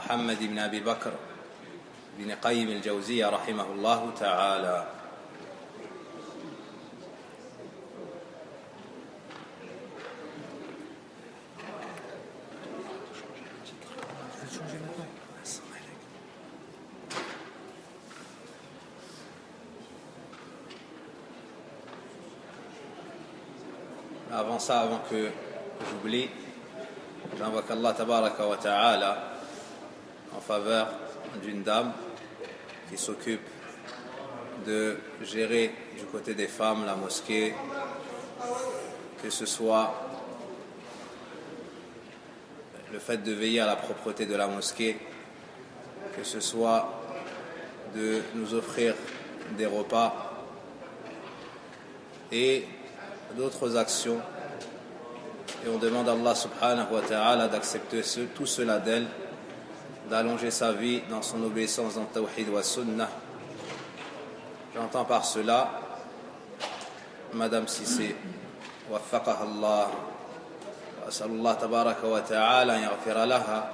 محمد بن أبي بكر بن قيم الجوزية رحمه الله تعالى. Avant ça, avant que j'oublie, j'invoque Allah tabaraka wa ta'ala en faveur d'une dame qui s'occupe de gérer du côté des femmes la mosquée, que ce soit le fait de veiller à la propreté de la mosquée, que ce soit de nous offrir des repas et d'autres actions. Et on demande à Allah subhanahu wa ta'ala d'accepter tout cela d'elle, d'allonger sa vie dans son obéissance dans le tawhid wa sunnah. J'entends par cela Madame Sissé, waffaqaha Allah, wa as'alullah tabaraka wa ta'ala an yaghfira laha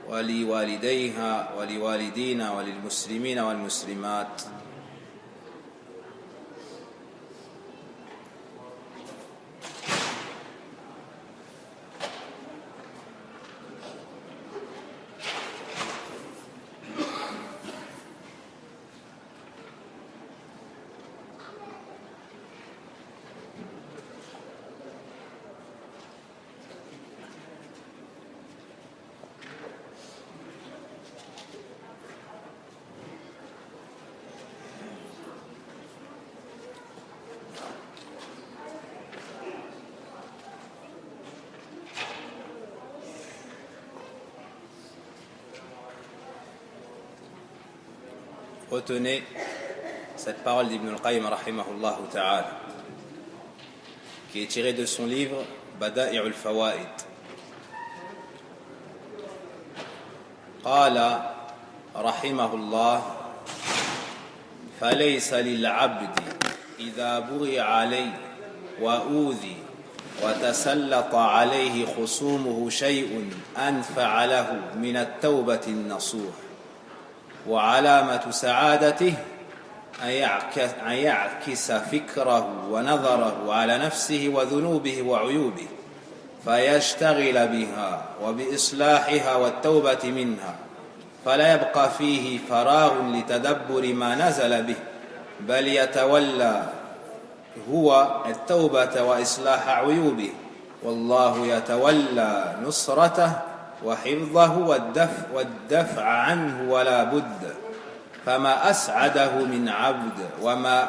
wa li walidayha wa li walidina wa lil muslimina wal muslimat. Retenez cette parole d'Ibn al-Qayyim rahimahullah ta'ala qui est tirée de son livre Bada'i' al-Fawaid. قال رحمه الله فليس للعبد إذا بغي عليه وأوذي وتسلط عليه خصومه شيء أنفع له من التوبة النصوح وعلامة سعادته أن يعكس فكره ونظره على نفسه وذنوبه وعيوبه فيشتغل بها وبإصلاحها والتوبة منها فلا يبقى فيه فراغ لتدبر ما نزل به بل يتولى هو التوبة وإصلاح عيوبه والله يتولى نصرته وحفظه والدفع عنه ولا بد فما أسعده من عبد وما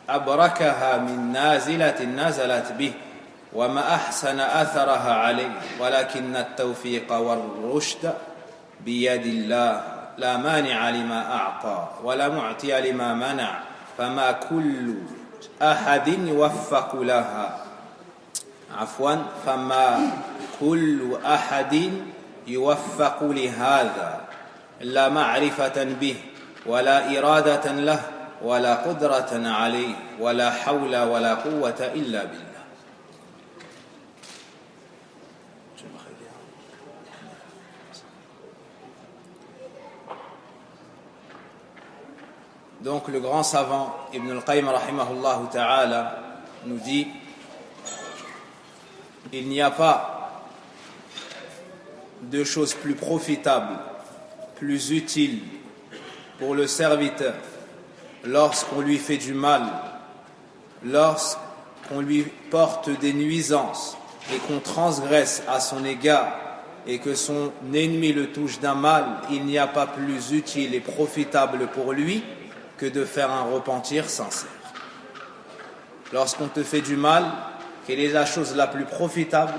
أبركها من نازلة نزلت به وما أحسن أثرها عليه ولكن التوفيق والرشد بيد الله لا مانع لما أعطى ولا معطي لما منع فما كل أحد يوفق لها فما كل أحد يوفق لهذا لا معرفة به ولا إرادة له ولا قدرة عليه ولا حول ولا قوة إلا بالله. Donc le grand savant Ibn al-Qayyim rahimahullah ta'ala nous dit il n'y a pas de choses plus profitables, plus utiles pour le serviteur lorsqu'on lui fait du mal, lorsqu'on lui porte des nuisances et qu'on transgresse à son égard et que son ennemi le touche d'un mal, il n'y a pas plus utile et profitable pour lui que de faire un repentir sincère. Lorsqu'on te fait du mal, quelle est la chose la plus profitable?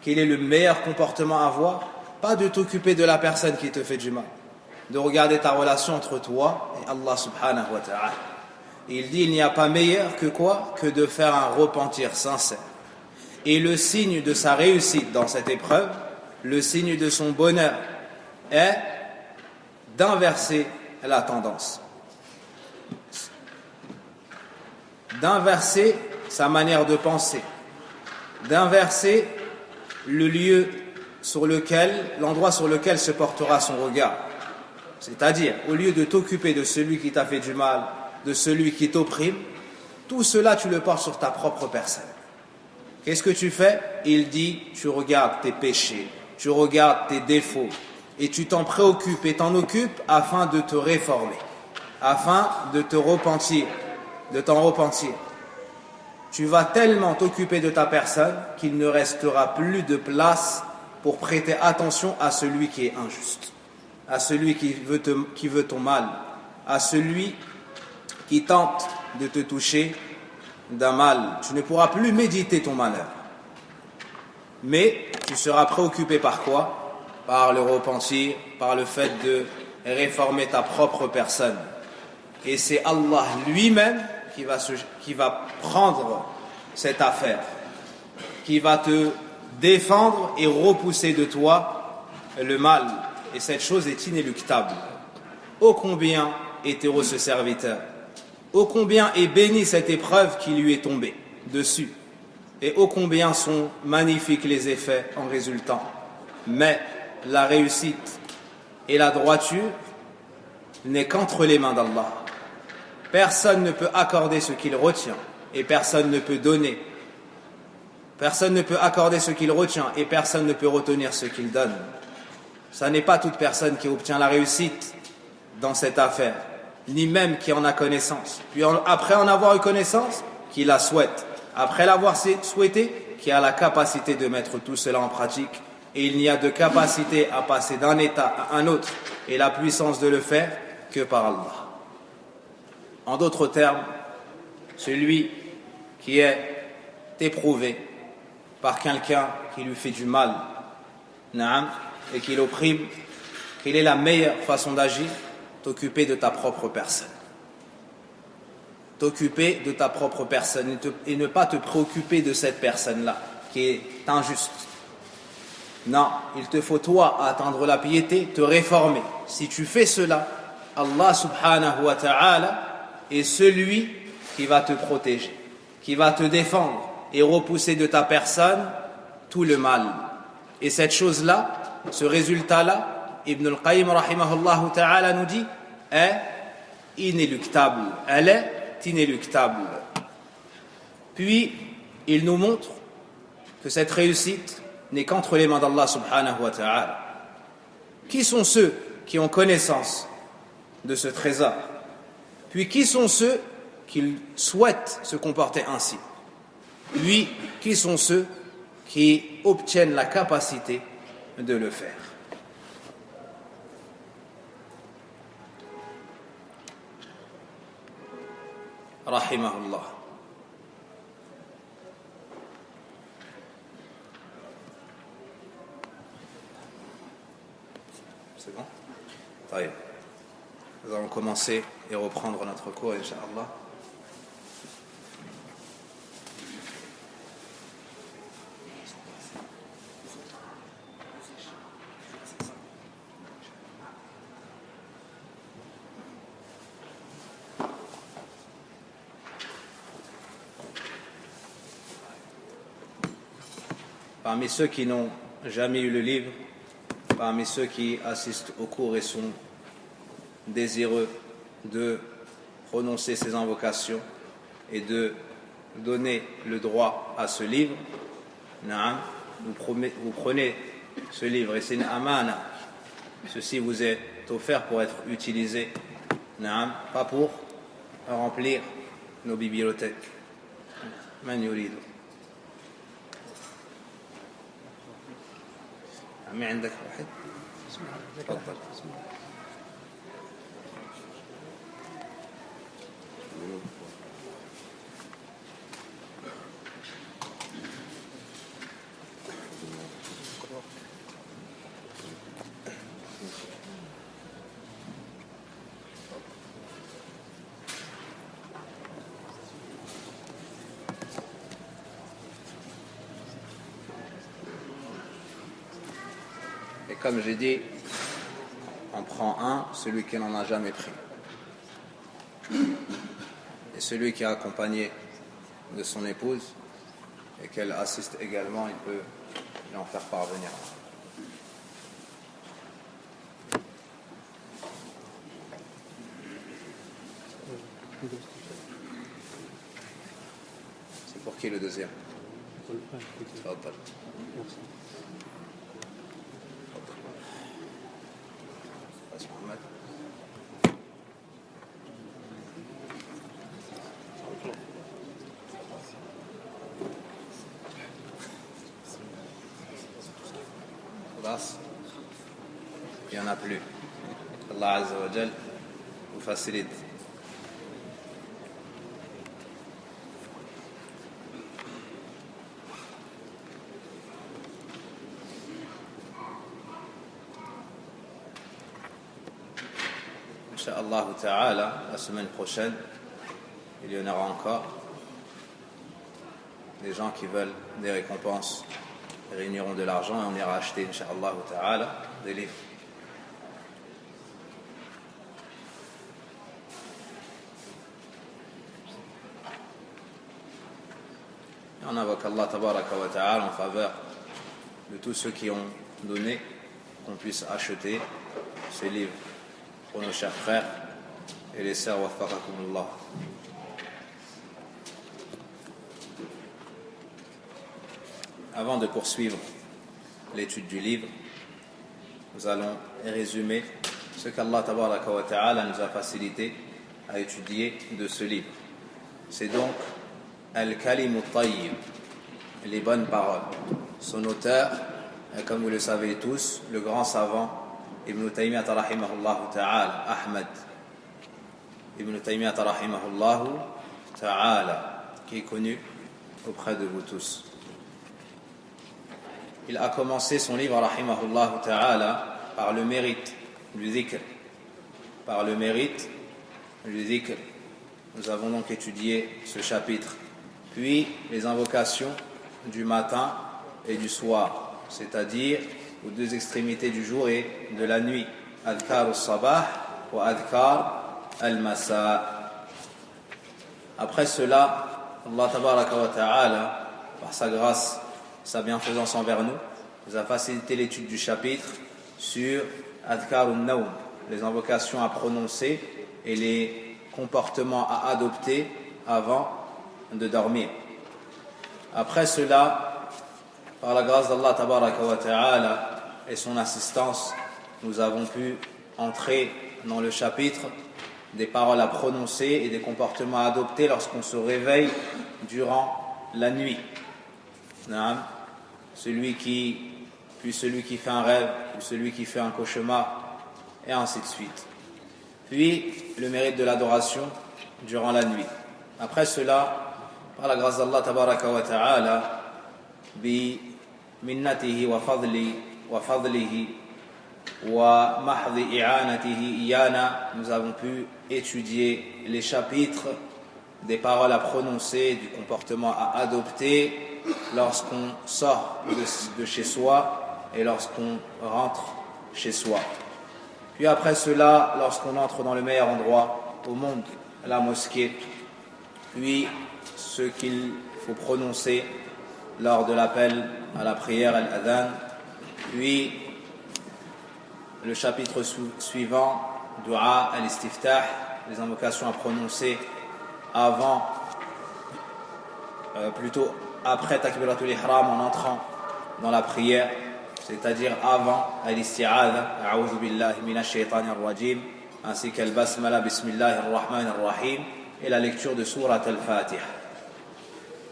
Quel est le meilleur comportement à avoir? Pas de t'occuper de la personne qui te fait du mal, de regarder ta relation entre toi et Allah subhanahu wa ta'ala. Il dit il n'y a pas meilleur que quoi? Que de faire un repentir sincère. Et le signe de sa réussite dans cette épreuve, le signe de son bonheur est d'inverser la tendance, d'inverser sa manière de penser, d'inverser le lieu l'endroit sur lequel se portera son regard. C'est-à-dire, au lieu de t'occuper de celui qui t'a fait du mal, de celui qui t'opprime, tout cela tu le portes sur ta propre personne. Qu'est-ce que tu fais? Il dit, tu regardes tes péchés, tu regardes tes défauts, et tu t'en préoccupes et t'en occupes afin de te réformer, afin de te repentir, de t'en repentir. Tu vas tellement t'occuper de ta personne qu'il ne restera plus de place pour prêter attention à celui qui est injuste, à celui qui veut ton mal, à celui qui tente de te toucher d'un mal. Tu ne pourras plus méditer ton malheur. Mais tu seras préoccupé par quoi? Par le repentir, par le fait de réformer ta propre personne. Et c'est Allah lui-même qui va prendre cette affaire, qui va te défendre et repousser de toi le mal. Et cette chose est inéluctable. Ô combien est heureux ce serviteur, ô combien est bénie cette épreuve qui lui est tombée dessus, et ô combien sont magnifiques les effets en résultant. Mais la réussite et la droiture n'est qu'entre les mains d'Allah. Personne ne peut accorder ce qu'il retient et personne ne peut donner. Personne ne peut accorder ce qu'il retient et personne ne peut retenir ce qu'il donne. Ça n'est pas toute personne qui obtient la réussite dans cette affaire, ni même qui en a connaissance. Puis après en avoir eu connaissance, qui la souhaite. Après l'avoir souhaité, qui a la capacité de mettre tout cela en pratique. Et il n'y a de capacité à passer d'un état à un autre et la puissance de le faire que par Allah. En d'autres termes, celui qui est éprouvé par quelqu'un qui lui fait du mal, et qui l'opprime, quelle est la meilleure façon d'agir? T'occuper de ta propre personne. T'occuper de ta propre personne et ne pas te préoccuper de cette personne-là qui est injuste. Non, il te faut toi atteindre la piété, te réformer. Si tu fais cela, Allah subhanahu wa ta'ala est celui qui va te protéger, qui va te défendre et repousser de ta personne tout le mal. Et cette chose-là, ce résultat-là, Ibn al-Qayyim rahimahullah ta'ala nous dit, est inéluctable. Elle est inéluctable. Puis, il nous montre que cette réussite n'est qu'entre les mains d'Allah subhanahu wa ta'ala. Qui sont ceux qui ont connaissance de ce trésor? Puis qui sont ceux qui souhaitent se comporter ainsi? Puis qui sont ceux qui obtiennent la capacité de le faire? Rahimahullah. C'est bon? Taïb. Nous allons commencer et reprendre notre cours, Inch'Allah. Parmi ceux qui n'ont jamais eu le livre, parmi ceux qui assistent au cours et sont désireux de prononcer ces invocations et de donner le droit à ce livre, vous prenez ce livre et c'est une amana. Ceci vous est offert pour être utilisé, pas pour remplir nos bibliothèques. Man yuridu. عمي عندك واحد؟ تفضل. Comme j'ai dit, on prend un, celui qui n'en a jamais pris. Et celui qui est accompagné de son épouse et qu'elle assiste également, il peut lui en faire parvenir. C'est pour qui le deuxième? تفضل. محمد. خلاص il n'y en a plus. Allah Azza wa Jal vous facilite. Inch'Allah Ta'ala, la semaine prochaine, il y en aura encore. Les gens qui veulent des récompenses réuniront de l'argent et on ira acheter, Inch'Allah Ta'ala, des livres. Et on invoque Allah Tabaraka wa Ta'ala en faveur de tous ceux qui ont donné, qu'on puisse acheter ces livres pour nos chers frères et les sœurs. Waffaqakumullah. Avant de poursuivre l'étude du livre, nous allons résumer ce qu'Allah Tabaraka wa Ta'ala nous a facilité à étudier de ce livre. C'est donc Al-Kalimu Tayyib, les bonnes paroles. Son auteur, comme vous le savez tous, le grand savant Ibn Taymiyyah rahimahullah ta'ala, Ahmad Ibn Taymiyyah rahimahullah ta'ala, qui est connu auprès de vous tous. Il a commencé son livre rahimahullah ta'ala par le mérite du dhikr. Par le mérite du dhikr. Nous avons donc étudié ce chapitre. Puis les invocations du matin et du soir, c'est-à-dire aux deux extrémités du jour et de la nuit. Adhkar al-sabah ou adhkar al-masa. Après cela, Allah tabaraka wa ta'ala, par sa grâce, sa bienfaisance envers nous, nous a facilité l'étude du chapitre sur adhkar al-nawm, les invocations à prononcer et les comportements à adopter avant de dormir. Après cela, par la grâce d'Allah Tabaraka wa Ta'ala et son assistance, nous avons pu entrer dans le chapitre des paroles à prononcer et des comportements à adopter lorsqu'on se réveille durant la nuit. Celui qui fait un rêve, puis celui qui fait un cauchemar, et ainsi de suite. Puis le mérite de l'adoration durant la nuit. Après cela, par la grâce d'Allah Tabaraka wa Ta'ala, bi minnatihi wa fadlihi wa mahdi i'anatihi iyana, nous avons pu étudier les chapitres des paroles à prononcer, du comportement à adopter lorsqu'on sort de chez soi et lorsqu'on rentre chez soi. Puis après cela, lorsqu'on entre dans le meilleur endroit au monde, la mosquée, puis ce qu'il faut prononcer lors de l'appel à la prière, al-adhan, puis le chapitre suivant, dua al-istiftah, les invocations à prononcer avant, plutôt après takbiratul ihram, en entrant dans la prière, c'est-à-dire avant al-isti'adha, a'udhu billahi minash shaitanir rajim, ainsi qu'al-basmala, bismillahir rahmanir rahim, et la lecture de sourate al-Fatiha.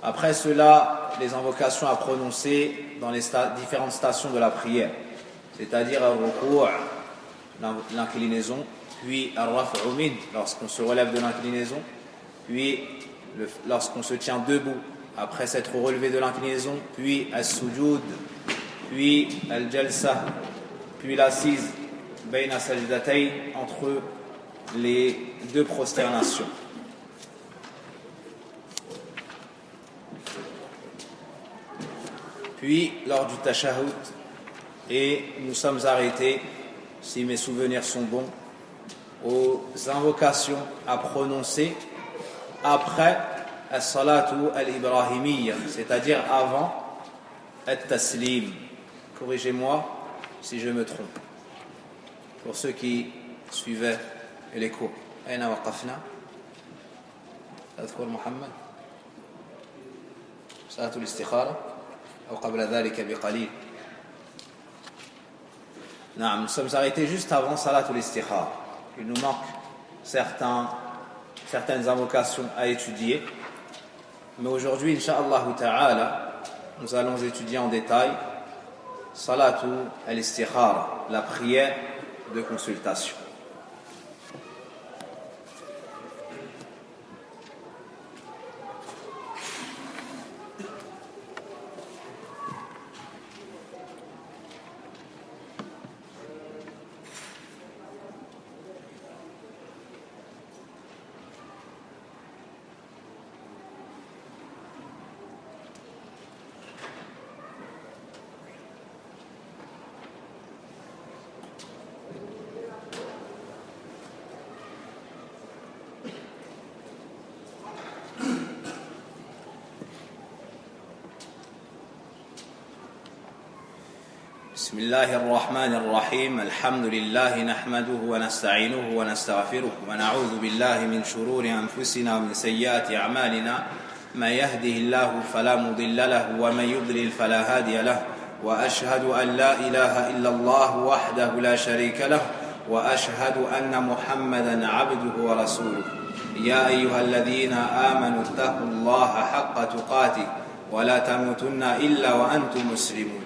Après cela, les invocations à prononcer dans les différentes stations de la prière, c'est-à-dire al-ruku', l'inclinaison, puis al-raf'u min, lorsqu'on se relève de l'inclinaison, puis lorsqu'on se tient debout après s'être relevé de l'inclinaison, puis al-sujud, puis al-jalsa, puis l'assise bayna sajdatayn, entre les deux prosternations. Puis lors du tashahhud, et nous sommes arrêtés, si mes souvenirs sont bons, aux invocations à prononcer après as-salatu al-ibrahimiyya, c'est-à-dire avant at-taslim. Corrigez-moi si je me trompe. Pour ceux qui suivaient les cours. Aina waqafna? تذكر محمد صلاة الاستخارة أو قبل ذلك بقليل. Non, nous sommes arrêtés juste avant Salatul Istikhara. Il nous manque certaines invocations à étudier. Mais aujourd'hui, Inch'Allah Ta'ala, nous allons étudier en détail Salatul Istikhara, la prière de consultation. بسم الله الرحمن الرحيم. الحمد لله نحمده ونستعينه ونستغفره ونعوذ بالله من شرور أنفسنا ومن سيئات أعمالنا. من يهده الله فلا مضل له ومن يضلل فلا هادي له. وأشهد أن لا إله إلا الله وحده لا شريك له وأشهد أن محمدا عبده ورسوله. يا أيها الذين آمنوا اتقوا الله حق تقاته ولا تموتن إلا وأنتم مسلمون.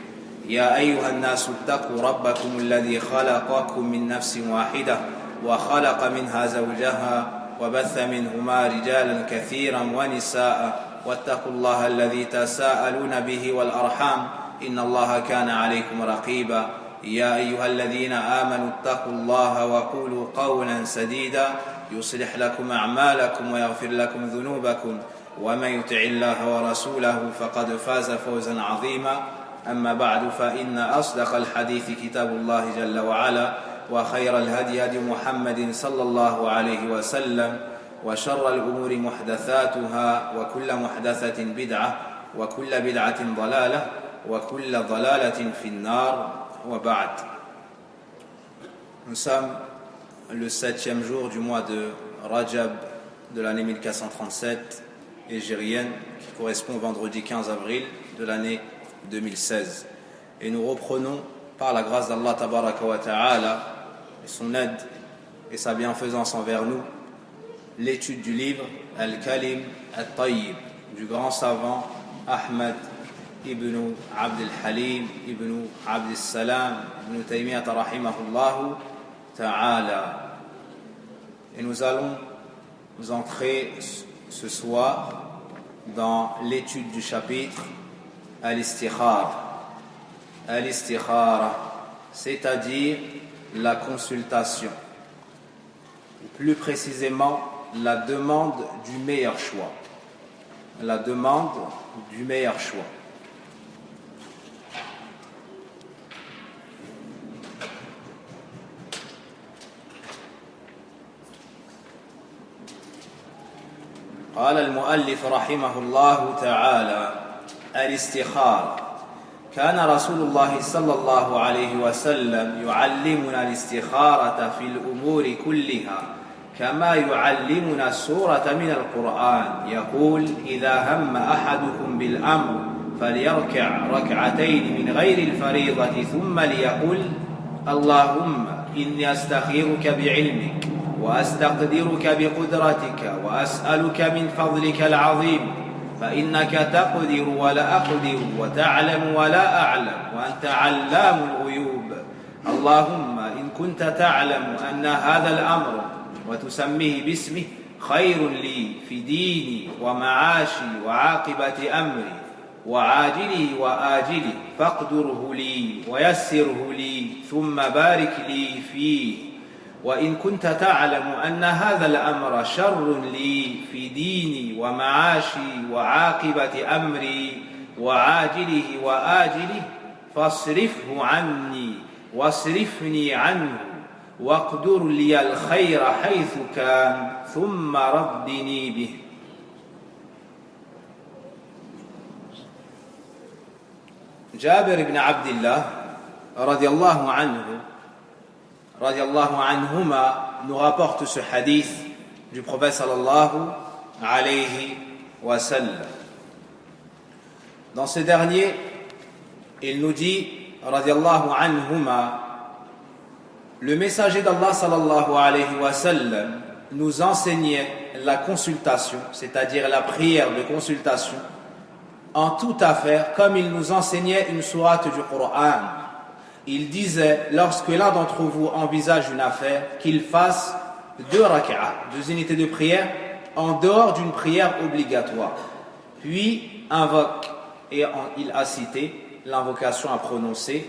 يا أيها الناس اتقوا ربكم الذي خلقكم من نفس واحدة وخلق منها زوجها وبث منهما رجالا كثيرا ونساء واتقوا الله الذي تساءلون به والأرحام إن الله كان عليكم رقيبا. يا أيها الذين آمنوا اتقوا الله وقولوا قولا سديدا يصلح لكم أعمالكم ويغفر لكم ذنوبكم ومن يطع الله ورسوله فقد فاز فوزا عظيما. أما بعد فإن أصدق الحديث كتاب الله جل وعلا وخير الهدي هدي محمد صلى الله عليه وسلم وشر الأمور محدثاتها وكل محدثة بدعة وكل بدعة ضلالة وكل ضلالة في النار وبعد. Nous sommes le 7e jour du mois de Rajab de l'année 1437 hégérienne qui correspond au vendredi 15 avril de l'année 2016. Et nous reprenons par la grâce d'Allah Tabaraka wa Ta'ala et son aide et sa bienfaisance envers nous l'étude du livre Al-Kalim Al-Tayyib du grand savant Ahmad ibn Abd al-Halim ibn Abd al-Salam ibn Taymiyyah rahimahullah Ta'ala. Et nous allons nous entrer ce soir dans l'étude du chapitre Al-Istikhara. Al-Istikhara, c'est-à-dire la consultation. Plus précisément, la demande du meilleur choix. La demande du meilleur choix. قال المؤلف رحمه الله تعالى: الاستخارة. كان رسول الله صلى الله عليه وسلم يعلمنا الاستخارة في الأمور كلها كما يعلمنا السورة من القرآن. يقول: إذا هم أحدكم بالأمر فليركع ركعتين من غير الفريضة ثم ليقل: اللهم إني أستخيرك بعلمك وأستقدرك بقدرتك وأسألك من فضلك العظيم فإنك تقدر ولا أقدر وتعلم ولا أعلم وأنت علام الغيوب. اللهم إن كنت تعلم أن هذا الأمر وتسميه باسمه خير لي في ديني ومعاشي وعاقبة أمري وعاجله وآجله فاقدره لي ويسره لي ثم بارك لي فيه. وإن كنت تعلم أن هذا الأمر شر لي في ديني ومعاشي وعاقبة أمري وعاجله وآجله فاصرفه عني واصرفني عنه واقدر لي الخير حيث كان ثم ردني به. جابر بن عبد الله رضي الله عنه radiallahu anhuma nous rapporte ce hadith du prophète sallallahu alayhi wa sallam. Dans ce dernier, il nous dit, radiyallahu anhuma, le messager d'Allah sallallahu alayhi wa sallam nous enseignait la consultation, c'est-à-dire la prière de consultation, en toute affaire, comme il nous enseignait une sourate du Coran. Il disait, lorsque l'un d'entre vous envisage une affaire, qu'il fasse 2 rak'ah, 2 unités de prière, en dehors d'une prière obligatoire. Puis invoque, et il a cité l'invocation à prononcer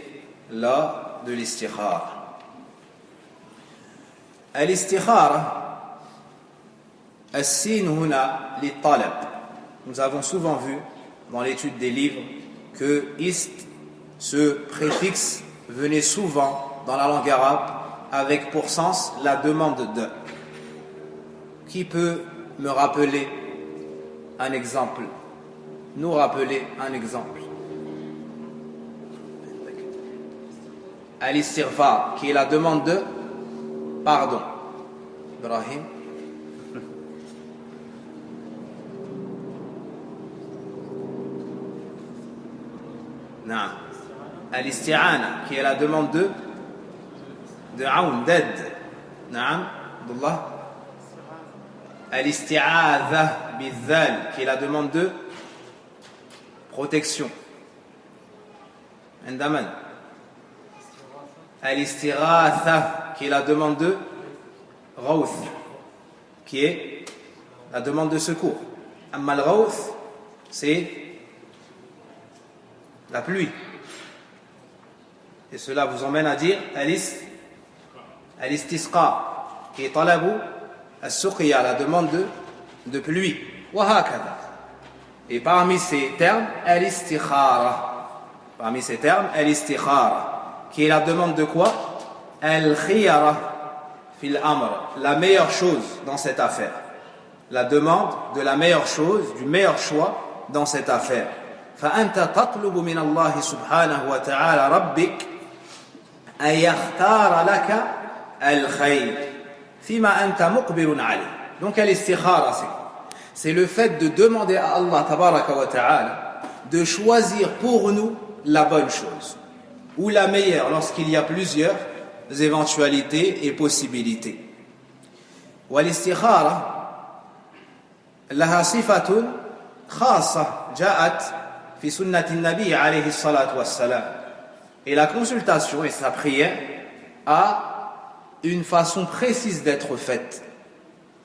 lors de l'istikhara. Al-istikhara, as-sin huna li-talab. Nous avons souvent vu dans l'étude des livres que ist, ce préfixe, venait souvent dans la langue arabe avec pour sens la demande de. Qui peut me rappeler un exemple? Nous rappeler un exemple. Al-istighfar, qui est la demande de pardon. Ibrahim. Non. Al-isti'ana, qui est la demande de aoun, d'aide. Naam, Abdullah. Al-isti'adha bizal, qui est la demande de protection. Indaman. Al-istighatha, qui est la demande de rawth, qui est la demande de secours. Amma al-rawth, c'est la pluie. Et cela vous emmène à dire al-istisqa, qui est talabu as-suqya, la demande de pluie. Wa hakadha. Et parmi ces termes, al-istikhara. Parmi ces termes, al-istikhara, qui est la demande de quoi? Al-khiyara fil amr, la meilleure chose dans cette affaire. La demande de la meilleure chose, du meilleur choix dans cette affaire. فأنت تطلب من الله سبحانه وتعالى ربك أن يختار لك الخير فيما أنت مقبل عليه. Donc al-istikhara, c'est le fait de demander à Allah tabaraka wa ta'ala de choisir pour nous la bonne chose ou la meilleure lorsqu'il y a plusieurs éventualités et possibilités. Wal-istikhara laha sifatun khassa ja'at fi sunnati an-nabi alayhi salatu wassalam. Et la consultation et sa prière a une façon précise d'être faite.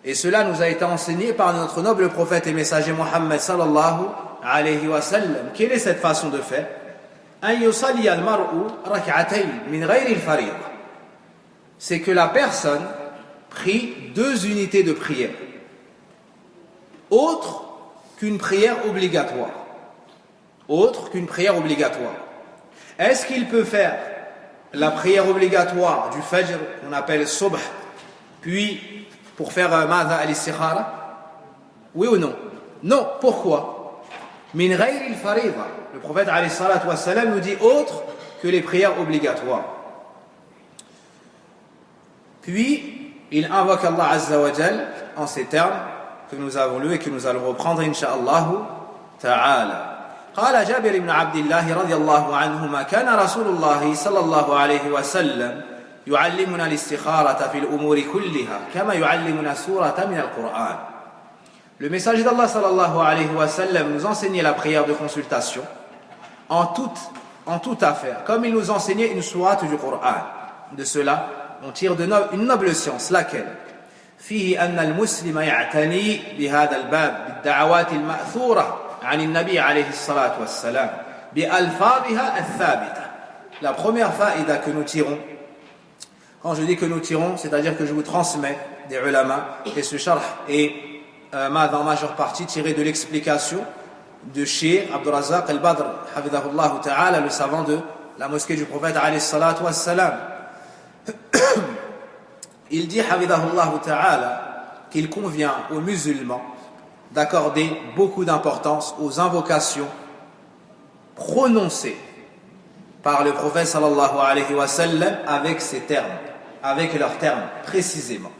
Et cela nous a été enseigné par notre noble prophète et messager Muhammad sallallahu alayhi wa sallam. Quelle est cette façon de faire? C'est que la personne prie 2 unités de prière, autre qu'une prière obligatoire. Autre qu'une prière obligatoire. Est-ce qu'il peut faire la prière obligatoire du Fajr, qu'on appelle Subh, puis pour faire Madha al-Istikhara? Oui ou non? Non. Pourquoi? Min ghayri al-farida. Le prophète alayhi salatu wassalam nous dit autre que les prières obligatoires. Puis il invoque Allah Azza wa Jal en ces termes que nous avons lus et que nous allons reprendre incha'Allah ta'ala. قال جابر بن عبد الله رضي الله عنهما كان رسول الله صلى الله عليه وسلم يعلمنا الاستخارة في الأمور كلها كما يعلمنا سورة من القرآن. Le messager d'Allah sallallahu alayhi wa sallam nous enseignait la prière de consultation en toute affaire, comme il nous enseignait une sourate du Coran. De cela, on tire une noble science, laquelle فيه أن المسلم يعتني بهذا الباب بالدعوات المأثورة عن النبي عليه الصلاة والسلام بألفاظها الثابتة. La première faïda que nous tirons, quand je dis que nous tirons, c'est-à-dire que je vous transmets des ulama, et ce sharh est en majeure partie tiré de l'explication de Cheikh Abdurrazzaq al-Badr, hafidhahullah ta'ala, le savant de la mosquée du prophète alayhi salatu wassalam. Il dit hafidhahullah ta'ala qu'il convient aux musulmans d'accorder beaucoup d'importance aux invocations prononcées par le prophète sallallahu alayhi wa sallam avec ses termes, avec leurs termes précisément.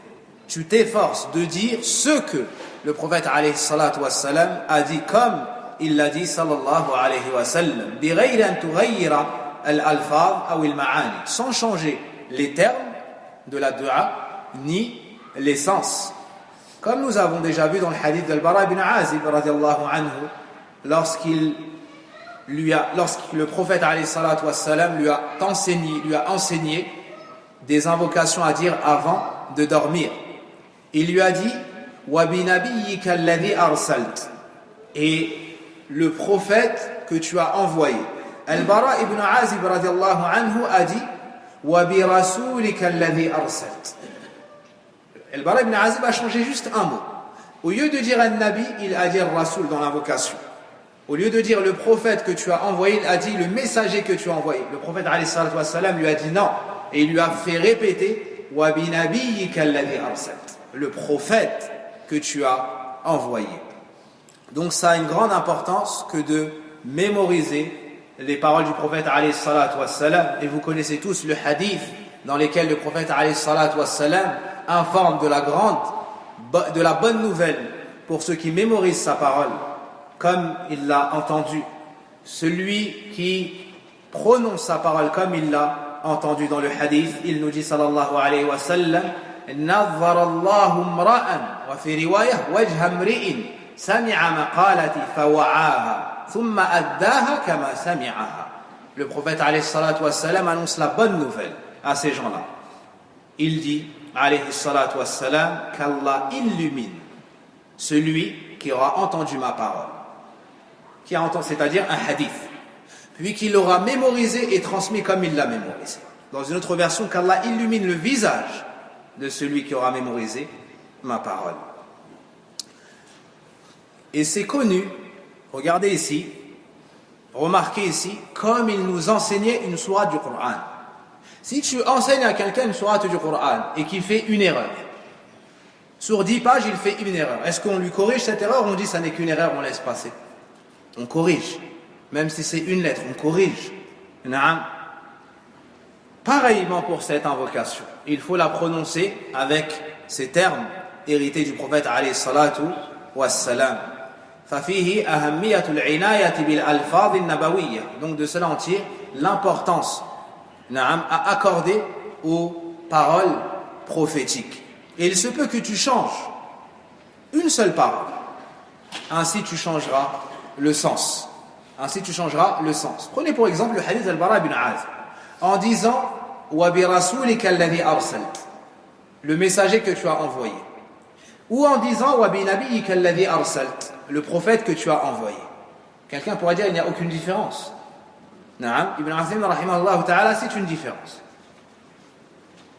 Tu t'efforces de dire ce que le prophète alayhi salatu wassalam a dit comme il l'a dit sallallahu alayhi wa sallam, بغير أن تغير الألفاظ أو المعاني, sans changer les termes de la dua ni les sens. Comme nous avons déjà vu dans le hadith d'Al-Bara ibn Azib radiyallahu anhu, lorsque le prophète alayhi salatu wassalam lui a enseigné des invocations à dire avant de dormir. Il lui a dit wa bi nabiyyika alladhi arsalt, et le prophète que tu as envoyé. Al-Bara ibn Azib radiyallahu anhu a dit wa bi rasulika alladhi arsalt. Al-Bara ibn Azib a changé juste un mot. Au lieu de dire al-Nabi, il a dit al-Rasul dans l'invocation. Au lieu de dire le prophète que tu as envoyé, il a dit le messager que tu as envoyé. Le prophète alayhi salatu wassalam lui a dit non, et il lui a fait répéter wa bi nabiyyika alladhi arsalt, le prophète que tu as envoyé. Donc ça a une grande importance que de mémoriser les paroles du prophète alayhi salatu wassalam. Et vous connaissez tous le hadith dans lequel le prophète alayhi salatu wassalam informe de la bonne nouvelle pour ceux qui mémorisent sa parole, comme il l'a entendu. Celui qui prononce sa parole comme il l'a entendu dans le hadith, il nous dit sallallahu alayhi wa sallam, نظر الله امرأ وفي رواية وجه امرئ سمع مقالتي فوعاها ثم أداها كما سمعها. Le prophète alayhi salatu wassalam annonce la bonne nouvelle à ces gens-là. Il dit alayhi salatu wassalam qu'Allah illumine celui qui aura entendu ma parole, c'est-à-dire un hadith, puis qu'il l'aura mémorisé et transmis comme il l'a mémorisé. Dans une autre version, qu'Allah illumine le visage de celui qui aura mémorisé ma parole. Et c'est connu, regardez ici, remarquez ici, comme il nous enseignait une sourate du Coran. Si tu enseignes à quelqu'un une sourate du Coran et qu'il fait une erreur, sur 10 pages il fait une erreur, est-ce qu'on lui corrige cette erreur ou on dit ça n'est qu'une erreur, on laisse passer? On corrige, même si c'est une lettre, on corrige. Pareillement pour cette invocation, il faut la prononcer avec ces termes hérités du prophète alayhi salatu wassalam. ففيه أهمية العناية بالألفاظ النبوية. Donc de cela on tire l'importance à accorder aux paroles prophétiques. Et il se peut que tu changes une seule parole, ainsi tu changeras le sens. Prenez pour exemple le hadith d'Al-Bara ibn Azib, en disant wa bi rasulika alladhi arsalt, le messager que tu as envoyé, ou en disant wa bi nabiyyika alladhi arsalt, le prophète que tu as envoyé. Quelqu'un pourrait dire il n'y a aucune différence. Ibn Azim rahimahullah ta'ala, c'est une différence.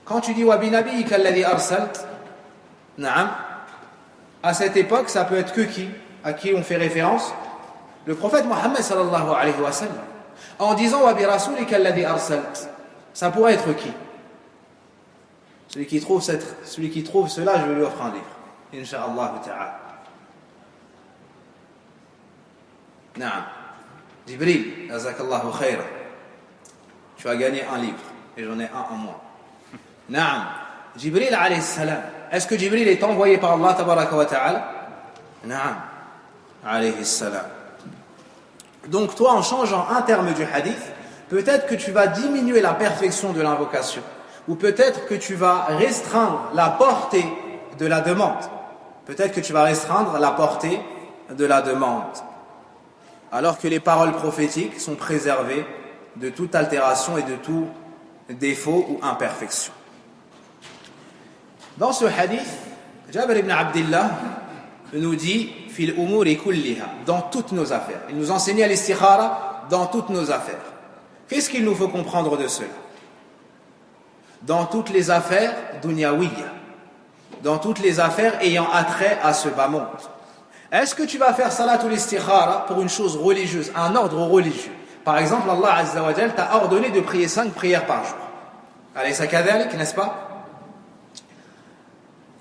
Quand tu dis wa bi nabiyyika alladhi arsalt, à cette époque ça peut être que qui, à qui on fait référence? Le prophète Mohammed sallallahu alayhi wa sallam. En disant wa bi rasulika alladhi arsalt, ça pourrait être qui? Celui qui trouve cela, je vais lui offrir un livre, incha'Allah ta'ala. Naam. Jibril, jazakallahu khayran. Tu as gagné un livre et j'en ai un en moi. Naam. Jibril alayhi salam. Est-ce que Jibril est envoyé par Allah tabaraka wa ta'ala? Naam. Alayhi salam. Donc toi, en changeant un terme du hadith, peut-être que tu vas diminuer la perfection de l'invocation, ou peut-être que tu vas restreindre la portée de la demande. Alors que les paroles prophétiques sont préservées de toute altération et de tout défaut ou imperfection. Dans ce hadith, Jabir ibn Abdillah nous dit fil umuri kulliha, dans toutes nos affaires. Il nous enseignait l'istikhara dans toutes nos affaires. Qu'est-ce qu'il nous faut comprendre de cela? Dans toutes les affaires dunyawiya, dans toutes les affaires ayant attrait à ce bas monde. Est-ce que tu vas faire salatul istikhara pour une chose religieuse, un ordre religieux? Par exemple, Allah Azza wa Jal t'a ordonné de prier 5 prières par jour. Alaysa kadhalik, n'est-ce pas?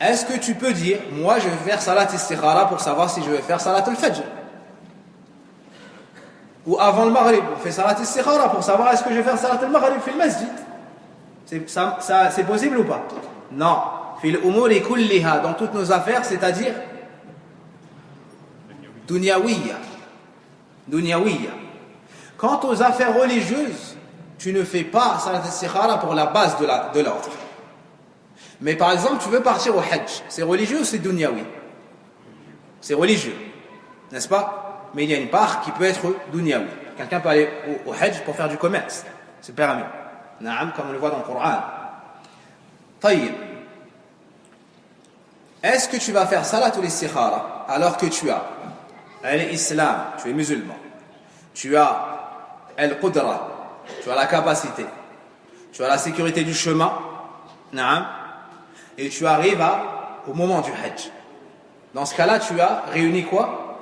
Est-ce que tu peux dire, moi je vais faire salat istikhara pour savoir si je vais faire salat al-fajr? Ou avant le maghrib, on fait salat istikhara pour savoir est-ce que je vais faire salat al-maghrib fil masjid? C'est possible ou pas? Non. Fil umuri kulliha, dans toutes nos affaires, c'est-à-dire Dunyawiya. Dunyawiya. Quant aux affaires religieuses, tu ne fais pas salat al-istikhara pour la base de l'ordre. Mais par exemple, tu veux partir au Hajj. C'est religieux ou c'est dunyawi? C'est religieux, n'est-ce pas? Mais il y a une part qui peut être dunyawi. Quelqu'un peut aller au Hajj pour faire du commerce. C'est permis. Naam, comme on le voit dans le Coran. Tayyib. Est-ce que tu vas faire salat al-istikhara alors que tu as l'islam, tu es musulman, tu as al-qudra, tu as la capacité, tu as la sécurité du chemin, naam, et tu arrives au moment du Hajj. Dans ce cas-là, tu as réuni quoi?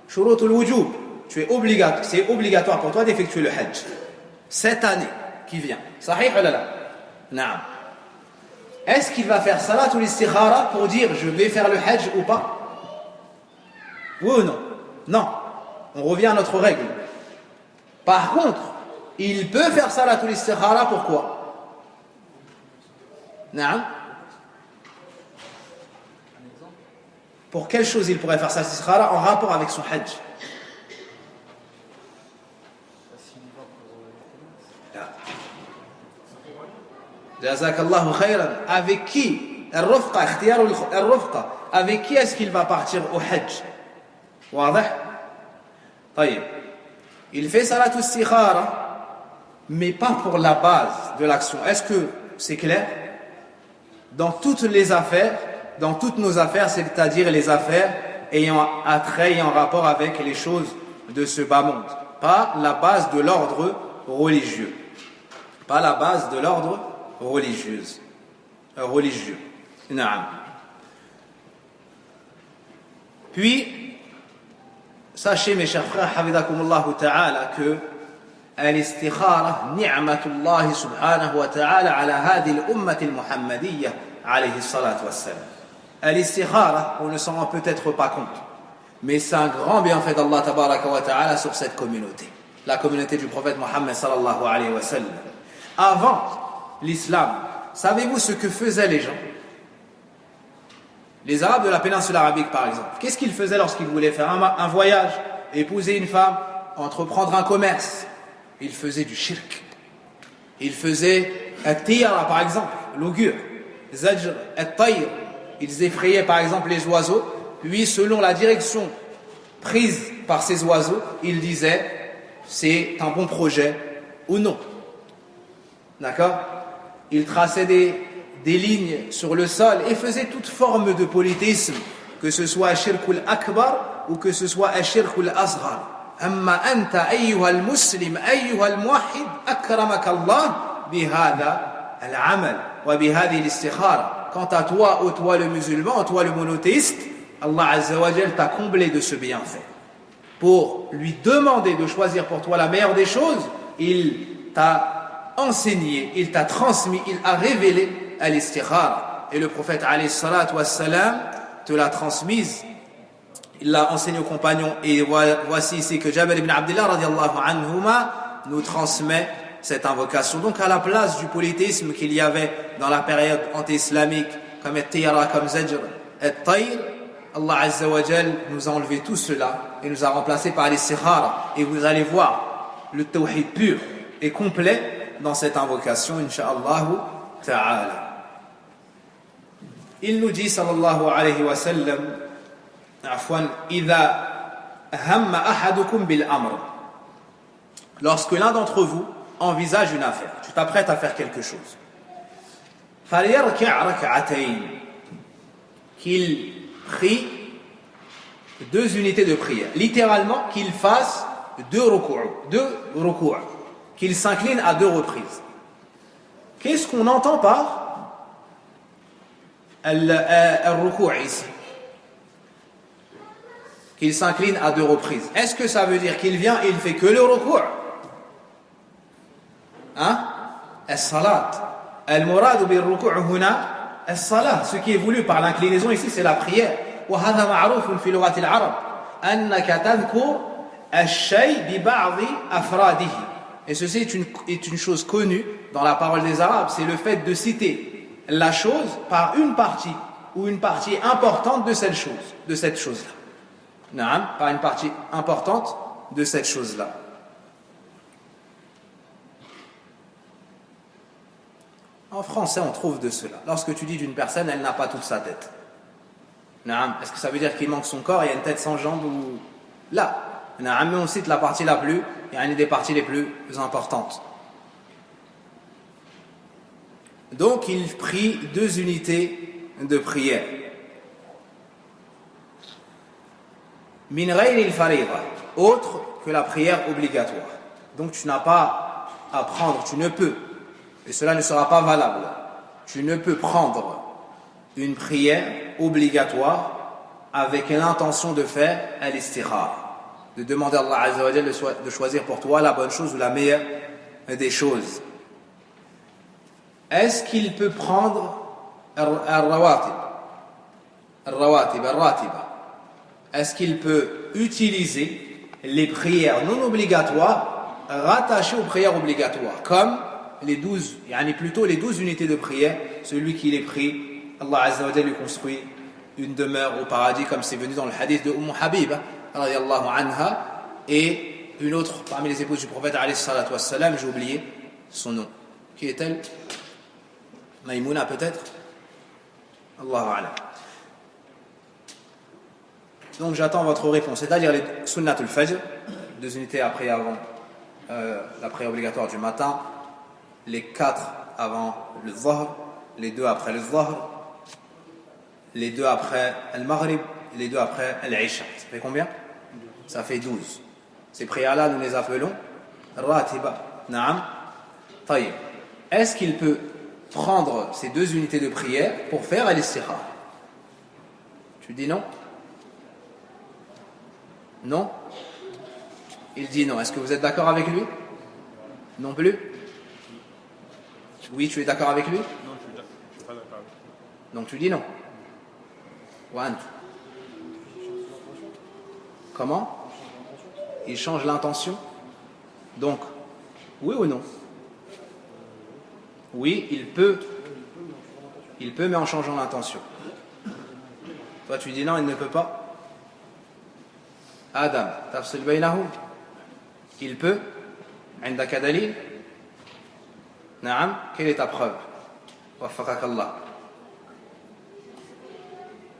Shurut al-wujub. C'est obligatoire pour toi d'effectuer le Hajj. Cette année qui vient. Sahih ou la? Naam. Est-ce qu'il va faire salat ou l'istikhara pour dire je vais faire le Hajj ou pas? Oui ou non? Non. On revient à notre règle. Par contre, il peut faire salat ou l'istikhara pourquoi? Naam. Pour quelle chose il pourrait faire salat ou l'istikhara en rapport avec son Hajj? Jazakallahu khayran. Avec qui? Al-Rufqa, ikhtiyar al-Rufqa. Avec qui est-ce qu'il va partir au Hajj? Wadah? Tayyib. Il fait salat al-istikhara, mais pas pour la base de l'action. Est-ce que c'est clair? Dans toutes les affaires, dans toutes nos affaires, c'est-à-dire les affaires ayant attrait et en rapport avec les choses de ce bas monde. Pas la base de l'ordre religieux. Pas la base de l'ordre religieux. Naam. Puis, sachez mes chers frères, hafidakumullah ta'ala, que al-istikhara ni'matullah subhanahu wa ta'ala ala hadhihi al-ummah al-muhammadiyya alayhi salatu wassalam. Al-istikhara, on ne s'en rend peut-être pas compte, mais c'est un grand bienfait d'Allah tabaraka wa ta'ala sur cette communauté, la communauté du prophète Mohammed sallallahu alayhi wa sallam. Avant l'islam, savez-vous ce que faisaient les gens? Les Arabes de la péninsule arabique par exemple, qu'est-ce qu'ils faisaient lorsqu'ils voulaient faire un voyage, épouser une femme, entreprendre un commerce? Ils faisaient du shirk. Ils faisaient at-tiyara par exemple, l'augure, zajr, at-tayr. Ils effrayaient par exemple les oiseaux, puis selon la direction prise par ces oiseaux, ils disaient c'est un bon projet ou non. D'accord? Ils traçaient des lignes sur le sol et faisaient toute forme de polythéisme, que ce soit ashirkul akbar ou que ce soit ashirkul asghar. Amma anta ayyuha al-muslim ayyuha al-muwahhid akramaka Allah bihada al-amal wa bihadi al-istikhara. Quant à toi, ô toi le musulman, toi le monothéiste, Allah Azza wa Jal t'a comblé de ce bienfait. Pour lui demander de choisir pour toi la meilleure des choses, il t'a enseigné, il t'a transmis, il a révélé al-istikhara. Et le prophète alayhi salatu wassalam te l'a transmise, il l'a enseigné aux compagnons. Et voici ici que Jabir ibn Abdullah radiallahu anhuma nous transmet cette invocation. Donc à la place du polythéisme qu'il y avait dans la période anti-islamique, comme at-tiyara, comme zajr, at-tayr, Allah Azza wa Jal nous a enlevé tout cela et nous a remplacé par l'istikhara. Et vous allez voir le tawhid pur et complet dans cette invocation, insha'Allah ta'ala. Il nous dit, sallallahu alayhi wa sallam, afwan, idha hamma ahadukum bil amr. Lorsque l'un d'entre vous envisage une affaire, tu t'apprêtes à faire quelque chose, falyarka' rak'atayn, qu'il prie 2 unités de prière, littéralement qu'il fasse 2 ruku'u, qu'il s'incline à 2 reprises. Qu'est-ce qu'on entend par al-ruku' ici? Qu'il s'incline à 2 reprises. Est-ce que ça veut dire qu'il vient et il fait que le ruku'? Hein? As-salat. Al-murad bil ruku' huna as-salat. Ce qui est voulu par l'inclinaison ici, c'est la prière. Wa hadha ma'rufun fi lughati al-arab annaka tadhkur ash-shay bi ba'd afradihi. Et ceci est une chose connue dans la parole des Arabes, c'est le fait de citer la chose par une partie ou une partie importante de cette chose-là. Naam, par une partie importante de cette chose-là. En français, on trouve de cela. Lorsque tu dis d'une personne, elle n'a pas toute sa tête. Naam, est-ce que ça veut dire qu'il manque son corps et il y a une tête sans jambes ou... Là. Naam, mais on cite la partie la plus, il y a une des parties les plus importantes. Donc, il prit 2 unités de prière. Min ghayri al-fariida, autre que la prière obligatoire. Donc, tu n'as pas à prendre, tu ne peux, et cela ne sera pas valable, tu ne peux prendre une prière obligatoire avec l'intention de faire al-istikhara, de demander à Allah Azza wa Jalla de choisir pour toi la bonne chose ou la meilleure des choses. Est-ce qu'il peut prendre al-ratiba? Est-ce qu'il peut utiliser les prières non obligatoires rattachées aux prières obligatoires, comme les 12, plutôt les 12 unités de prière, celui qui les prie, Allah Azza wa Jalla lui construit une demeure au paradis, comme c'est venu dans le hadith de Habiba, radiyallahu anha, et une autre parmi les épouses du prophète, alayhi salatu wassalam, j'ai oublié son nom. Qui est-elle? Maïmouna peut-être? Allahu a'lam. Donc j'attends votre réponse, c'est-à-dire les sunnatul fajr, 2 unités après avant la prière obligatoire du matin, les 4 avant le dhahr, les 2 après le dhahr, les 2 après le maghrib, les 2 après l'isha. Ça fait combien? Ça fait 12. Ces prières-là, nous les appelons ratiba. Naam. Taïb. Est-ce qu'il peut prendre ces 2 unités de prière pour faire al-istikhara? Tu dis non? Non? Il dit non. Est-ce que vous êtes d'accord avec lui? Non plus? Oui, tu es d'accord avec lui? Non, je suis pas d'accord avec lui. Donc tu dis non. One. Comment? Il change l'intention? Donc, oui ou non? Oui, il peut, mais en changeant l'intention. Toi, tu dis non, il ne peut pas? Adam, tafsil baynahum. Il peut? عندك دليل؟ نعم. Quelle est ta preuve? وفقك الله.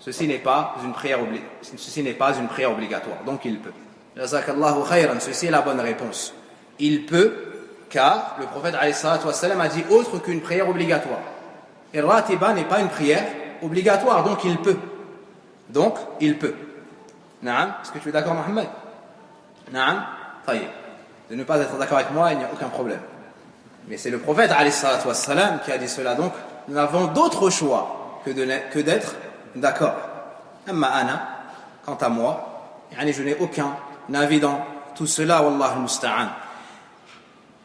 Ceci n'est pas une prière obligatoire, donc il peut. Jazakallahu khayran, ceci est la bonne réponse. Il peut, car le prophète alayhi salatu wassalam a dit autre qu'une prière obligatoire. Et ratiba n'est pas une prière obligatoire, donc il peut. Donc il peut. Naam, est-ce que tu es d'accord, Mohamed? Naam, taïb. De ne pas être d'accord avec moi, il n'y a aucun problème. Mais c'est le prophète alayhi salatu wassalam qui a dit cela, donc nous n'avons d'autre choix que d'être d'accord. Amma ana, quant à moi, je n'ai aucun avis dans tout cela, wallahu musta'an.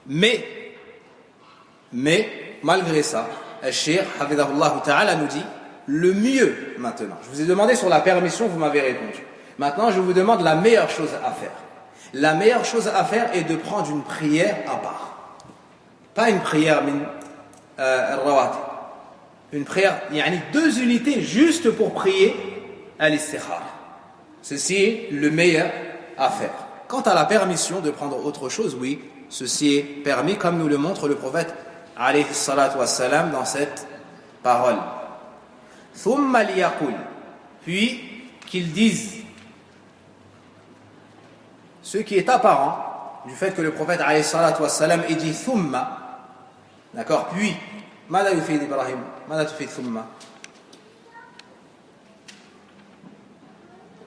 Mais, malgré ça, Al-Cheikh, hafidhahullah ta'ala, nous dit le mieux maintenant. Je vous ai demandé sur la permission, vous m'avez répondu. Maintenant, je vous demande la meilleure chose à faire. La meilleure chose à faire est de prendre une prière à part. Pas une prière rawatib. Une prière, il y a 2 unités juste pour prier à l'istikhara. Ceci est le meilleur à faire. Quant à la permission de prendre autre chose, oui, ceci est permis, comme nous le montre le prophète alayhi salatu wassalam dans cette parole. Thumma liyaqul, puis qu'ils disent. Ce qui est apparent du fait que le prophète alayhi salatu wassalam ait dit thumma, d'accord, puis ماذا يفيد إبراهيم؟ ماذا تفيد ثم؟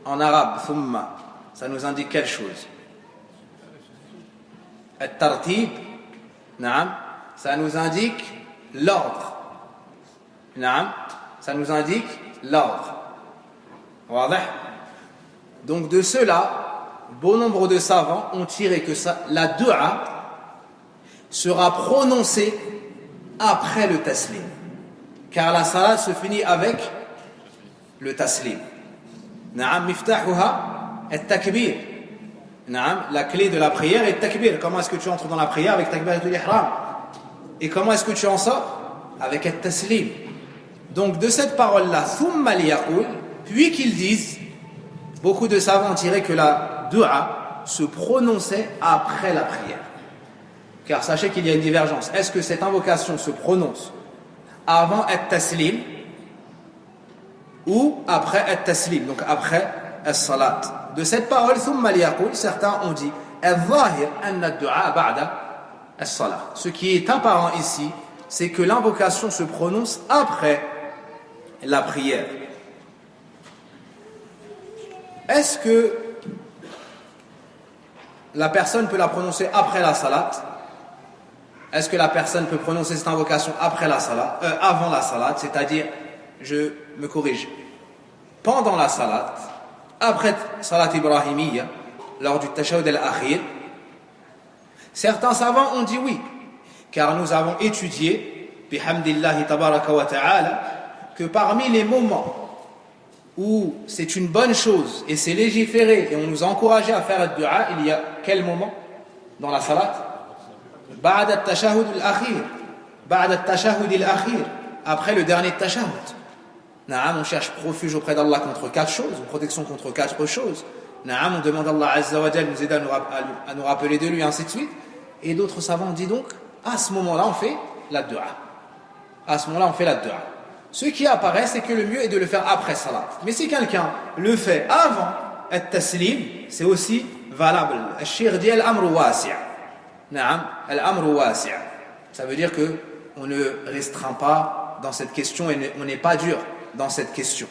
En arabe, thumma, ça nous indique quelle chose? At-tartib, naam, ça nous indique l'ordre. Naam, ça nous indique l'ordre. Wadih? Donc de cela, bon nombre de savants ont tiré que la dua sera prononcée après le taslim, car la salat se finit avec le taslim. Na'am, miftahuha at-takbir. Na'am, la clé de la prière est takbir. Comment est-ce que tu entres dans la prière? Avec takbiratul ihram. Et comment est-ce que tu en sors? Avec at-taslim. Donc de cette parole-là, thumma liyaqul, puis qu'ils disent beaucoup de savants diraient que la dua se prononçait après la prière. Car sachez qu'il y a une divergence. Est-ce que cette invocation se prononce avant at-taslim ou après at-taslim, donc après as-salat? De cette parole, thumma liyaqul, certains ont dit al-zahir anna ad-du'a ba'da as-salat. Ce qui est apparent ici, c'est que l'invocation se prononce après la prière. Est-ce que la personne peut la prononcer après la salat? Est-ce que la personne peut prononcer cette invocation après la salat, avant la salat, c'est-à-dire, je me corrige, pendant la salat, après salat ibrahimiyya, lors du tashahhud al-akhir? Certains savants ont dit oui, car nous avons étudié, bihamdillahi tabaraka wa ta'ala, que parmi les moments où c'est une bonne chose et c'est légiféré et on nous a encouragé à faire le dua, il y a quel moment dans la salat? Ba'da at-tashahhud al-akhir, ba'da at-tashahhud al-akhir, après le dernier tashahhud. Naam, on cherche refuge auprès d'Allah contre 4 choses, une protection contre 4 choses. Naam, on demande à Allah Azza wa Jal nous aider à nous rappeler de lui, ainsi de suite. Et d'autres savants ont dit donc, à ce moment-là, on fait la dua. À ce moment-là, on fait la dua. Ce qui apparaît, c'est que le mieux est de le faire après salat. Mais si quelqu'un le fait avant at-taslim, c'est aussi valable. Al-shir dit al-amru wasi'. Naam, al-amru wasi'. Ça veut dire que on ne restreint pas dans cette question et on n'est pas dur dans cette question.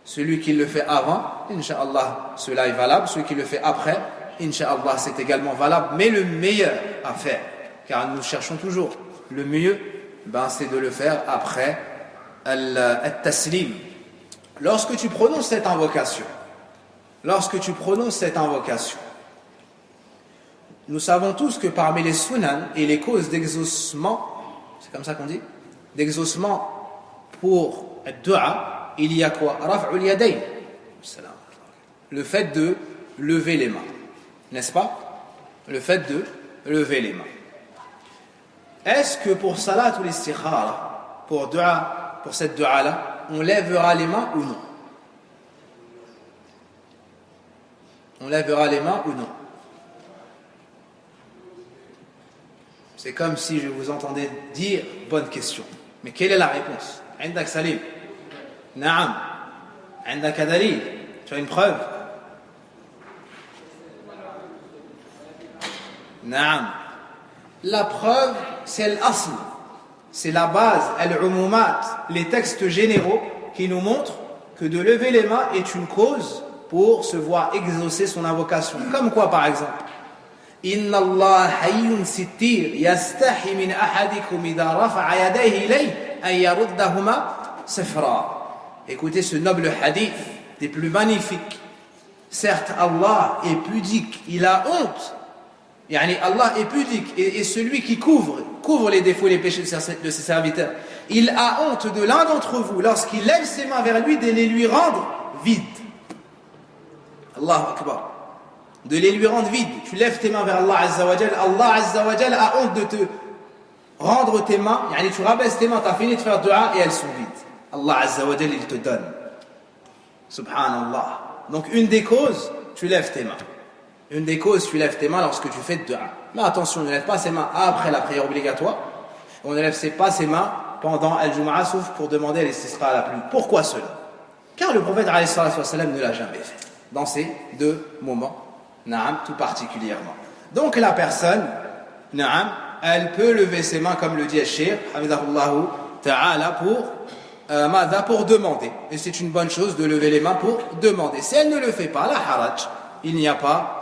Celui qui le fait avant, incha'Allah, cela est valable. Celui qui le fait après, incha'Allah, c'est également valable. Mais le meilleur à faire, car nous cherchons toujours le mieux, c'est de le faire après al-taslim. Lorsque tu prononces cette invocation, nous savons tous que parmi les sunan et les causes d'exaucement, c'est comme ça qu'on dit, d'exaucement pour ad-du'a, il y a quoi? Raf'ul yadayn, le fait de lever les mains, n'est-ce pas? Le fait de lever les mains. Est-ce que pour salat ou l'istikhara, pour dua, pour cette dua-là, on lèvera les mains ou non? On lèvera les mains ou non? C'est comme si je vous entendais dire bonne question. Mais quelle est la réponse? Indak Salim. Naam. Indak Dalil. Tu as une preuve? Naam. La preuve, c'est l'asl. C'est la base, al-umumat, les textes généraux qui nous montrent que de lever les mains est une cause pour se voir exaucer son invocation. Comme quoi, par exemple? Inna Allah hayyun sittir yastahi min ahadikum idha rafa'a yadayhi ilayhi an yaruddahuma sifra. Écoutez ce noble hadith des plus magnifiques. Certes, Allah est pudique, il a honte. Yani Allah est pudique et celui qui couvre les défauts et les péchés de ses serviteurs. Il a honte de l'un d'entre vous lorsqu'il lève ses mains vers lui de les lui rendre vides. Allahu Akbar. De les lui rendre vides. Tu lèves tes mains vers Allah Azza wa Jal. Allah Azza wa Jal a honte de te rendre tes mains. Yani tu rabaisses tes mains, tu as fini de faire dua et elles sont vides. Allah Azza wa Jal, il te donne. Subhanallah. Donc une des causes, tu lèves tes mains. Une des causes, tu lèves tes mains lorsque tu fais dua. Mais attention, on ne lève pas ses mains après la prière obligatoire. On ne lève pas ses mains pendant Al-Jumu'ah, sauf pour demander l'istisqa à la pluie. Pourquoi cela? Car le prophète alayhi salatu wa salam ne l'a jamais fait. Dans ces 2 moments, na'am, tout particulièrement. Donc la personne, na'am, elle peut lever ses mains, comme le dit Al-Shir, hamidahullahu ta'ala, pour demander. Et c'est une bonne chose de lever les mains pour demander. Si elle ne le fait pas, la haraj, il n'y a pas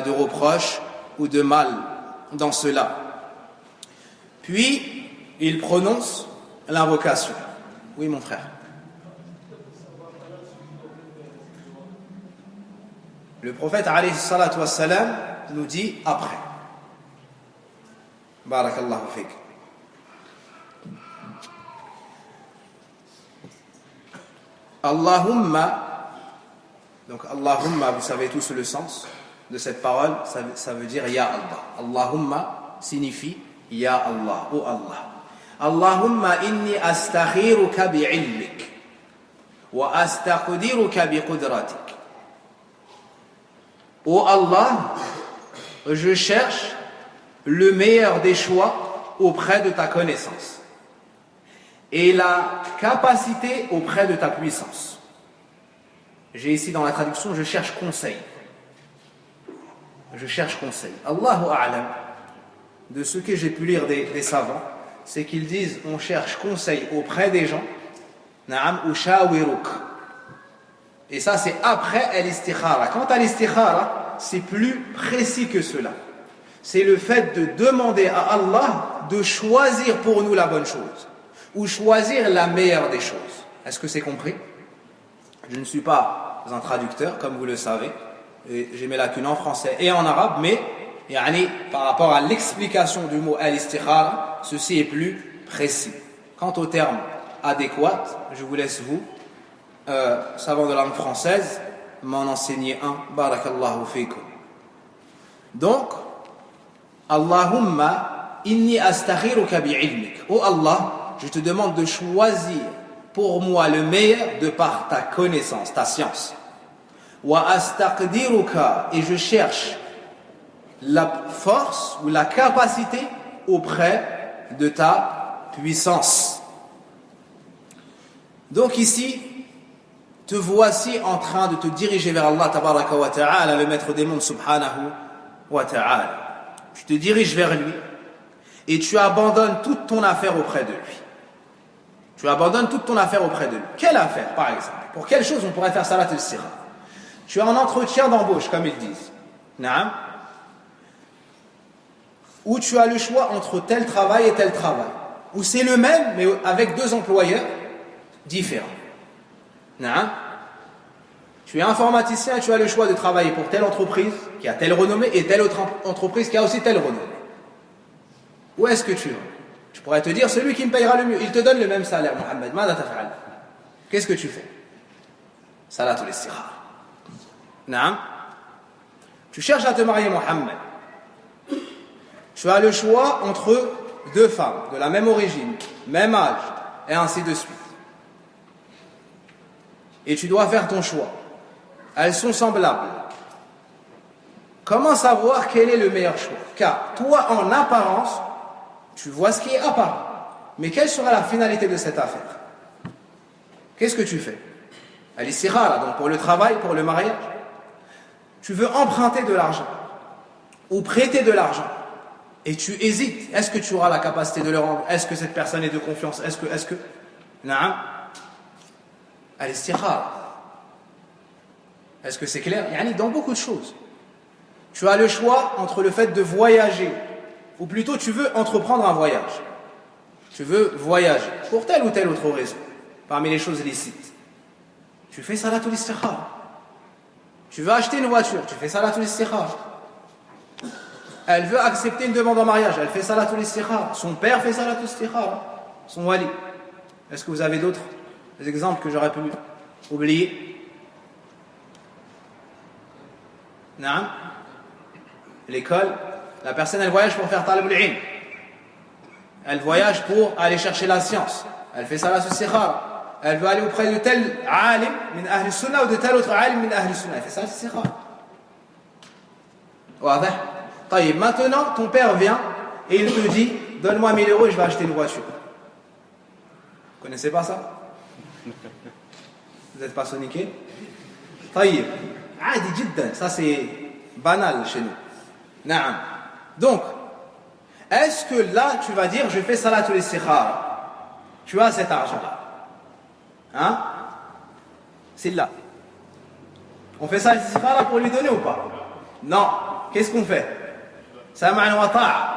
de reproche ou de mal dans cela. Puis, il prononce l'invocation. Oui, mon frère. Le prophète, alayhi salatu wassalam, nous dit après. Barakallahu fik. Allahumma. Donc, Allahumma, vous savez tous le sens de cette parole, ça veut dire Ya Allah. Allahumma signifie Ya Allah, oh Allah. Allahumma inni astakhiruka bi'ilmik wa astaqdiruka biqudratik Ô Allah, je cherche le meilleur des choix auprès de ta connaissance et la capacité auprès de ta puissance. J'ai ici dans la traduction, je cherche conseil. Je cherche conseil. Allahu a'lam, de ce que j'ai pu lire des savants, c'est qu'ils disent on cherche conseil auprès des gens, na'am ou shawiruk. Et ça c'est après al-istikhara. Quant à l'istikhara, c'est plus précis que cela. C'est le fait de demander à Allah de choisir pour nous la bonne chose ou choisir la meilleure des choses. Est-ce que c'est compris? Je ne suis pas un traducteur, comme vous le savez, et j'ai mes lacunes en français et en arabe, mais par rapport à l'explication du mot al-istikhara, ceci est plus précis. Quant au terme adéquat, je vous laisse vous, savant de langue française, m'en enseigner un. Barakallahu fikum. Donc, Allahumma inni astakhiruka bi'ilmik. Oh Allah, je te demande de choisir pour moi le meilleur de par ta connaissance, ta science. Wa astaqdiruka, et je cherche la force ou la capacité auprès de ta puissance. Donc ici, te voici en train de te diriger vers Allah tabaraka wa ta'ala, le maître des mondes subhanahu wa ta'ala. Tu te diriges vers lui et tu abandonnes toute ton affaire auprès de lui. Tu abandonnes toute ton affaire auprès de lui. Quelle affaire, par exemple? Pour quelle chose on pourrait faire salat al-sira? Tu as un entretien d'embauche, comme ils disent. Naam. Ou tu as le choix entre tel travail et tel travail. Ou c'est le même, mais avec deux employeurs différents. Naam. Tu es informaticien et tu as le choix de travailler pour telle entreprise qui a telle renommée et telle autre entreprise qui a aussi telle renommée. Où est-ce que tu vas? Tu pourrais te dire, celui qui me payera le mieux, il te donne le même salaire, Mohamed. Qu'est-ce que tu fais? Salatul istikhara. Naam. Tu cherches à te marier, Mohamed. Tu as le choix entre deux femmes de la même origine, même âge, et ainsi de suite. Et tu dois faire ton choix. Elles sont semblables. Comment savoir quel est le meilleur choix? Car toi, en apparence, tu vois ce qui est apparent. Mais quelle sera la finalité de cette affaire? Qu'est-ce que tu fais? Al-istikhara, donc pour le travail, pour le mariage. Tu veux emprunter de l'argent ou prêter de l'argent et tu hésites. Est-ce que tu auras la capacité de le rendre? Est-ce que cette personne est de confiance? Est-ce que Naam. Al-istikhara. Est-ce que c'est clair? Dans beaucoup de choses. Tu as le choix entre le fait de voyager, ou plutôt tu veux entreprendre un voyage. Tu veux voyager pour telle ou telle autre raison, parmi les choses licites. Tu fais salatul istikhara. Tu veux acheter une voiture, tu fais salatul istikhara. Elle veut accepter une demande en mariage, elle fait salatul istikhara. Son père fait salatul istikhara. Son wali. Est-ce que vous avez d'autres exemples que j'aurais pu oublier? Naam. L'école, la personne elle voyage pour faire talab al-ilm. Elle voyage pour aller chercher la science. Elle fait salatul istikhara. Elle veut aller auprès de tel alim min ahli sunnah ou de tel autre alim min ahli sunnah. Elle fait salatul istikhara. Wadah. Taïb, maintenant ton père vient et il te dit donne-moi 1000 euros et je vais acheter une voiture. Vous connaissez pas ça? Vous n'êtes pas soniqué? Taïb. Adi jiddan. Ça c'est banal chez nous. Naam. Donc, est-ce que là tu vas dire je fais salatul istikhara? Tu as cet argent-là. Hein? C'est là. On fait salatul istikhara pour lui donner ou pas? Non. Qu'est-ce qu'on fait? Sam'an wa ta'a.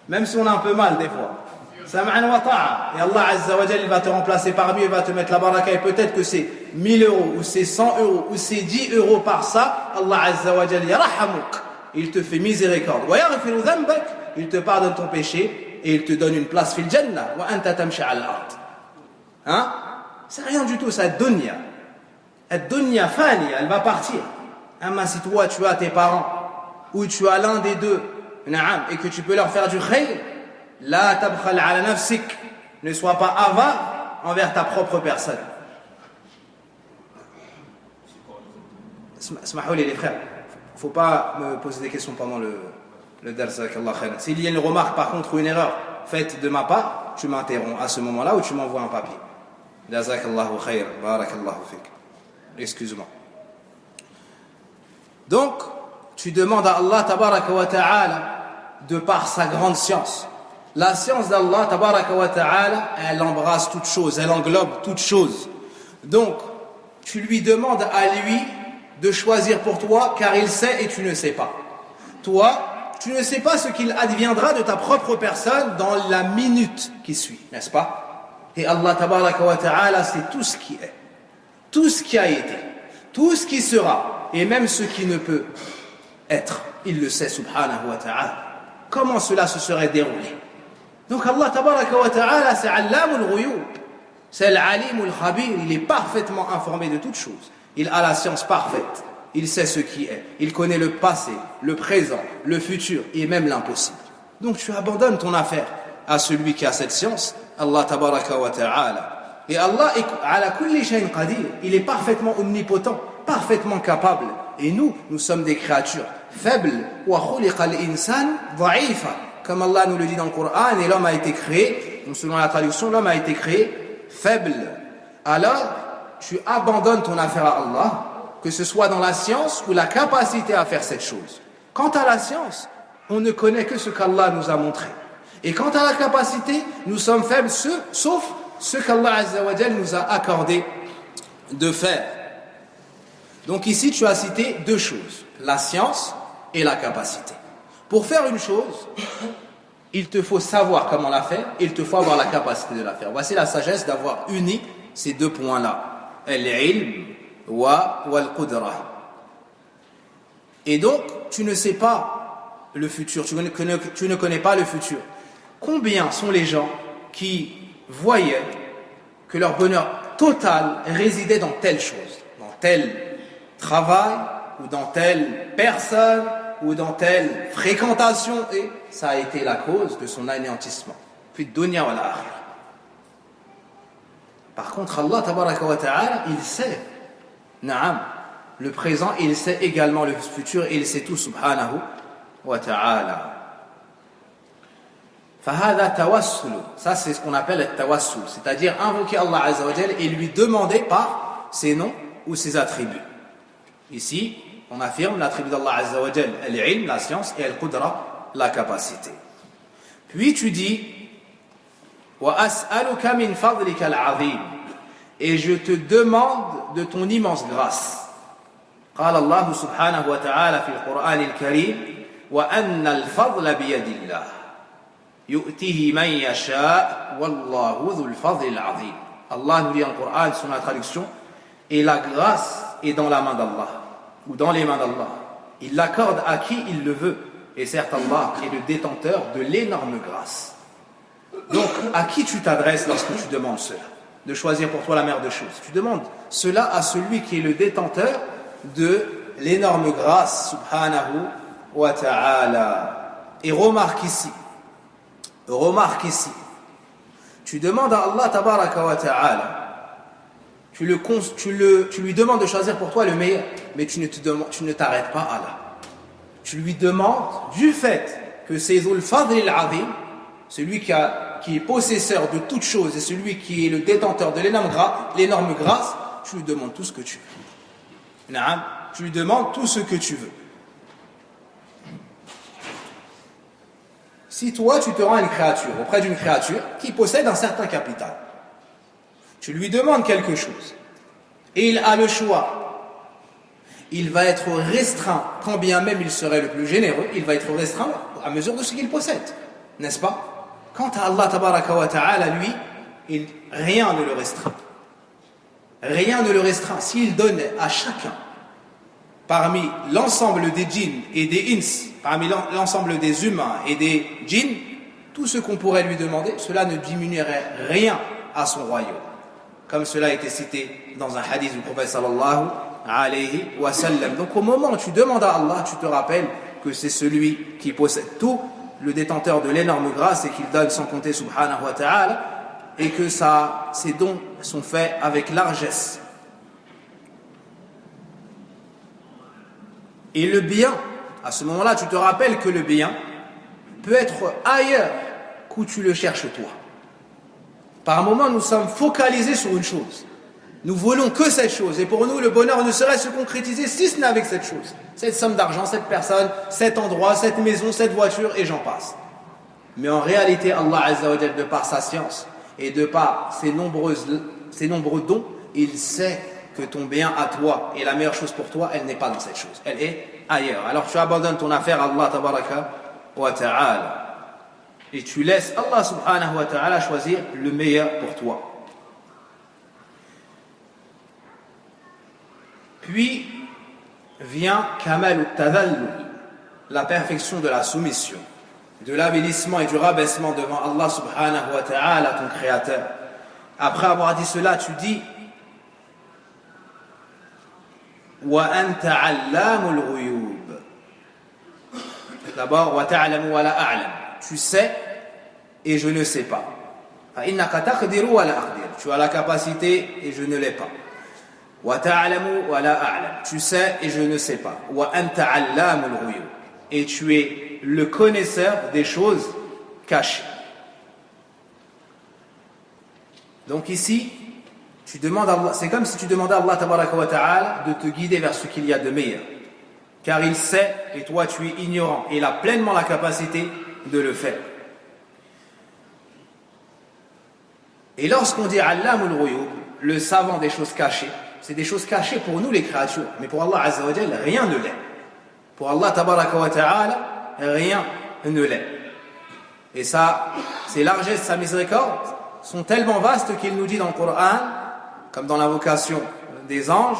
Même si on a un peu mal des fois. Sam'an wa ta'a. Et Allah Azza wa Jalla va te remplacer par mieux, il va te mettre la baraka. Et peut-être que c'est 1000 euros, ou c'est 100 euros, ou c'est 10 euros par ça. Allah Azza wa Jalla yarhamuk. Il te fait miséricorde. Wa yaghfiru dhanbak. Il te pardonne ton péché et il te donne une place fil jannah. Wa anta tamshi al ard. Hein? C'est rien du tout, c'est dunya. Ad-dunya fani, elle va partir. Mais si toi tu as tes parents ou tu as l'un des deux et que tu peux leur faire du khayr, la tabkhal ala nafsik, ne sois pas avare envers ta propre personne. Smahou les frères, faut pas me poser des questions pendant le dars. S'il y a une remarque par contre ou une erreur faite de ma part, tu m'interromps à ce moment-là ou tu m'envoies un papier. Jazakallahu khair, barakallahu fik. Excuse-moi. Donc, tu demandes à Allah tabaraka wa ta'ala, de par sa grande science. La science d'Allah tabaraka wa ta'ala, elle embrasse toutes choses, elle englobe toutes choses. Donc, tu lui demandes à lui de choisir pour toi, car il sait et tu ne sais pas. Toi, tu ne sais pas ce qu'il adviendra de ta propre personne dans la minute qui suit, n'est-ce pas? Et Allah tabaraka wa ta'ala, c'est tout ce qui est, tout ce qui a été, tout ce qui sera, et même ce qui ne peut être. Il le sait, subhanahu wa ta'ala. Comment cela se serait déroulé? Donc Allah tabaraka wa ta'ala, c'est Allamul Ghuyub, c'est l'Alimul Khabir, il est parfaitement informé de toutes choses. Il a la science parfaite, il sait ce qui est, il connaît le passé, le présent, le futur et même l'impossible. Donc tu abandonnes ton affaire à celui qui a cette science, Allah tabaraka wa ta'ala. Et Allah est ala kulli shay'in qadir, il est parfaitement omnipotent, parfaitement capable. Et nous sommes des créatures faibles. Wa khuliqal insan dha'ifa. Comme Allah nous le dit dans le Coran, et l'homme a été créé, donc selon la traduction, l'homme a été créé faible. Alors, tu abandonnes ton affaire à Allah, que ce soit dans la science ou la capacité à faire cette chose. Quant à la science, on ne connaît que ce qu'Allah nous a montré. Et quant à la capacité, nous sommes faibles, sauf ce qu'Allah Azza wa Jal nous a accordé de faire. Donc ici, tu as cité deux choses, la science et la capacité. Pour faire une chose, il te faut savoir comment la faire, et il te faut avoir la capacité de la faire. Voici la sagesse d'avoir uni ces deux points-là. Al-ilm wa al-qudra. Et donc, tu ne sais pas le futur, tu ne connais pas le futur. Combien sont les gens qui voyaient que leur bonheur total résidait dans telle chose, dans tel travail, ou dans telle personne, ou dans telle fréquentation, et ça a été la cause de son anéantissement. Puis dunya wal akhirah. Par contre, Allah tabaraka wa ta'ala, il sait, na'am, le présent, et il sait également le futur, et il sait tout, subhanahu wa ta'ala. Fahada tawassul, ça c'est ce qu'on appelle le tawassul, c'est-à-dire invoquer Allah Azza wa Jal et lui demander par ses noms ou ses attributs. Ici, on affirme l'attribut d'Allah Azza wa Jal, al-ilm, la science, et al-qudra, la capacité. Puis tu dis, wa as'aluka min fadlika al-azim, et je te demande de ton immense grâce. قال الله سبحانه وتعالى في القرآن الكريم وأن الفضل بيد الله يؤتيه من يشاء والله ذو الفضل العظيم. Allah nous dit dans le Coran, sur la traduction, et la grâce est dans la main d'Allah, ou dans les mains d'Allah. Il l'accorde à qui il le veut. Et certes, Allah est le détenteur de l'énorme grâce. Donc, à qui tu t'adresses lorsque tu demandes cela? De choisir pour toi la meilleure des choses. Tu demandes cela à celui qui est le détenteur de l'énorme grâce, subhanahu wa ta'ala. Et remarque ici, tu demandes à Allah tabaraka wa ta'ala, tu lui demandes de choisir pour toi le meilleur, mais tu ne t'arrêtes pas à là. Tu lui demandes, du fait que c'est Dhul Fadl al-Azim, celui qui est possesseur de toutes choses et celui qui est le détenteur de l'énorme grâce, tu lui demandes tout ce que tu veux. Tu lui demandes tout ce que tu veux. Si toi, tu te rends à une créature, auprès d'une créature qui possède un certain capital, tu lui demandes quelque chose, et il a le choix, il va être restreint, quand bien même il serait le plus généreux, il va être restreint à mesure de ce qu'il possède, n'est-ce pas? Quant à Allah tabaraka wa ta'ala, lui, rien ne le restreint. Rien ne le restreint. S'il donne à chacun, parmi l'ensemble des djinns et des ins, parmi l'ensemble des humains et des djinns, tout ce qu'on pourrait lui demander, cela ne diminuerait rien à son royaume. Comme cela a été cité dans un hadith du prophète sallallahu alayhi wa sallam. Donc au moment où tu demandes à Allah, tu te rappelles que c'est celui qui possède tout, le détenteur de l'énorme grâce, et qu'il donne sans compter subhanahu wa ta'ala, et que ces dons sont faits avec largesse. Et le bien, à ce moment-là, tu te rappelles que le bien peut être ailleurs qu'où tu le cherches toi. Par moment, nous sommes focalisés sur une chose. Nous voulons que cette chose. Et pour nous, le bonheur ne saurait se concrétiser si ce n'est avec cette chose. Cette somme d'argent, cette personne, cet endroit, cette maison, cette voiture, et j'en passe. Mais en réalité, Allah Azza wa Jalla, de par sa science et de par ses nombreux dons, il sait que ton bien à toi et la meilleure chose pour toi, elle n'est pas dans cette chose. Elle est ailleurs. Alors tu abandonnes ton affaire à Allah tabaraka wa ta'ala. Et tu laisses Allah subhanahu wa ta'ala choisir le meilleur pour toi. Puis vient Kamal al-Tadallul, la perfection de la soumission, de l'avilissement et du rabaissement devant Allah subhanahu wa ta'ala, ton créateur. Après avoir dit cela, tu dis wa anta 'allamul ghuyub. D'abord wa ta'lamu wa la a'lam. Tu sais et je ne sais pas. Fa innaka taqdiru wa la aqdir. Tu as la capacité et je ne l'ai pas. Wa ta'lamu wa la a'lam. Tu sais et je ne sais pas. Wa anta 'allamul ghuyub. Et tu es le connaisseur des choses cachées. Donc ici, tu demandes à Allah, c'est comme si tu demandais à Allah tabaraka wa ta'ala de te guider vers ce qu'il y a de meilleur. Car il sait et toi tu es ignorant. Et il a pleinement la capacité de le faire. Et lorsqu'on dit Allamul Ghuyub, le savant des choses cachées, c'est des choses cachées pour nous les créatures. Mais pour Allah Azza wa Jalla, rien ne l'est. Pour Allah tabaraka wa ta'ala, rien ne l'est. Et ça, ses largesses, sa miséricorde sont tellement vastes qu'il nous dit dans le Coran, comme dans l'invocation des anges,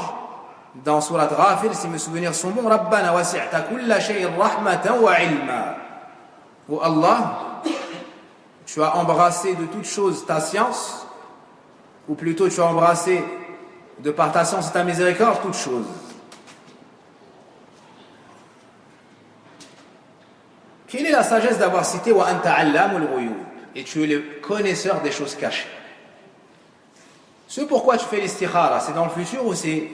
dans Surat Ghafir, si mes souvenirs sont bons, Rabbana wasi'ta kulla shay'in rahmatan wa ilma. Oh Allah, tu as embrassé de toutes choses ta science, ou plutôt tu as embrassé de par ta science et ta miséricorde toutes choses. Quelle est la sagesse d'avoir cité wa anta 'allamul ghuyub, et tu es le connaisseur des choses cachées? Ce pourquoi tu fais l'istikhara, c'est dans le futur ou c'est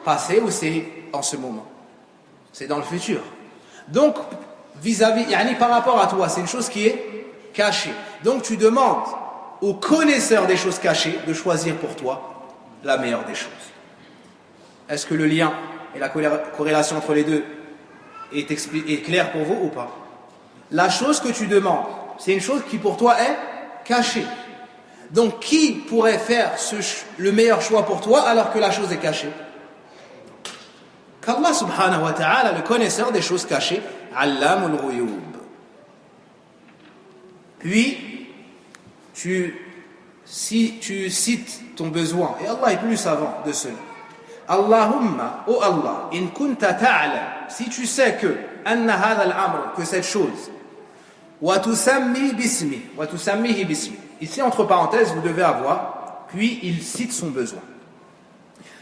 passé ou c'est en ce moment? C'est dans le futur. Donc, vis-à-vis, par rapport à toi, c'est une chose qui est cachée. Donc tu demandes au connaisseur des choses cachées de choisir pour toi la meilleure des choses. Est-ce que le lien et la corrélation entre les deux est claire pour vous ou pas? La chose que tu demandes, c'est une chose qui pour toi est cachée. Donc qui pourrait faire le meilleur choix pour toi alors que la chose est cachée? Qu'Allah subhanahu wa ta'ala, le connaisseur des choses cachées, Allamul Ghuyub. Puis tu cites ton besoin, et Allah est plus savant de cela. Allahumma, oh Allah, in kunta ta'lam, si tu sais que anna hadha al-amr, que cette chose, wa tusammihi bismi. Ici, entre parenthèses, vous devez avoir, puis il cite son besoin.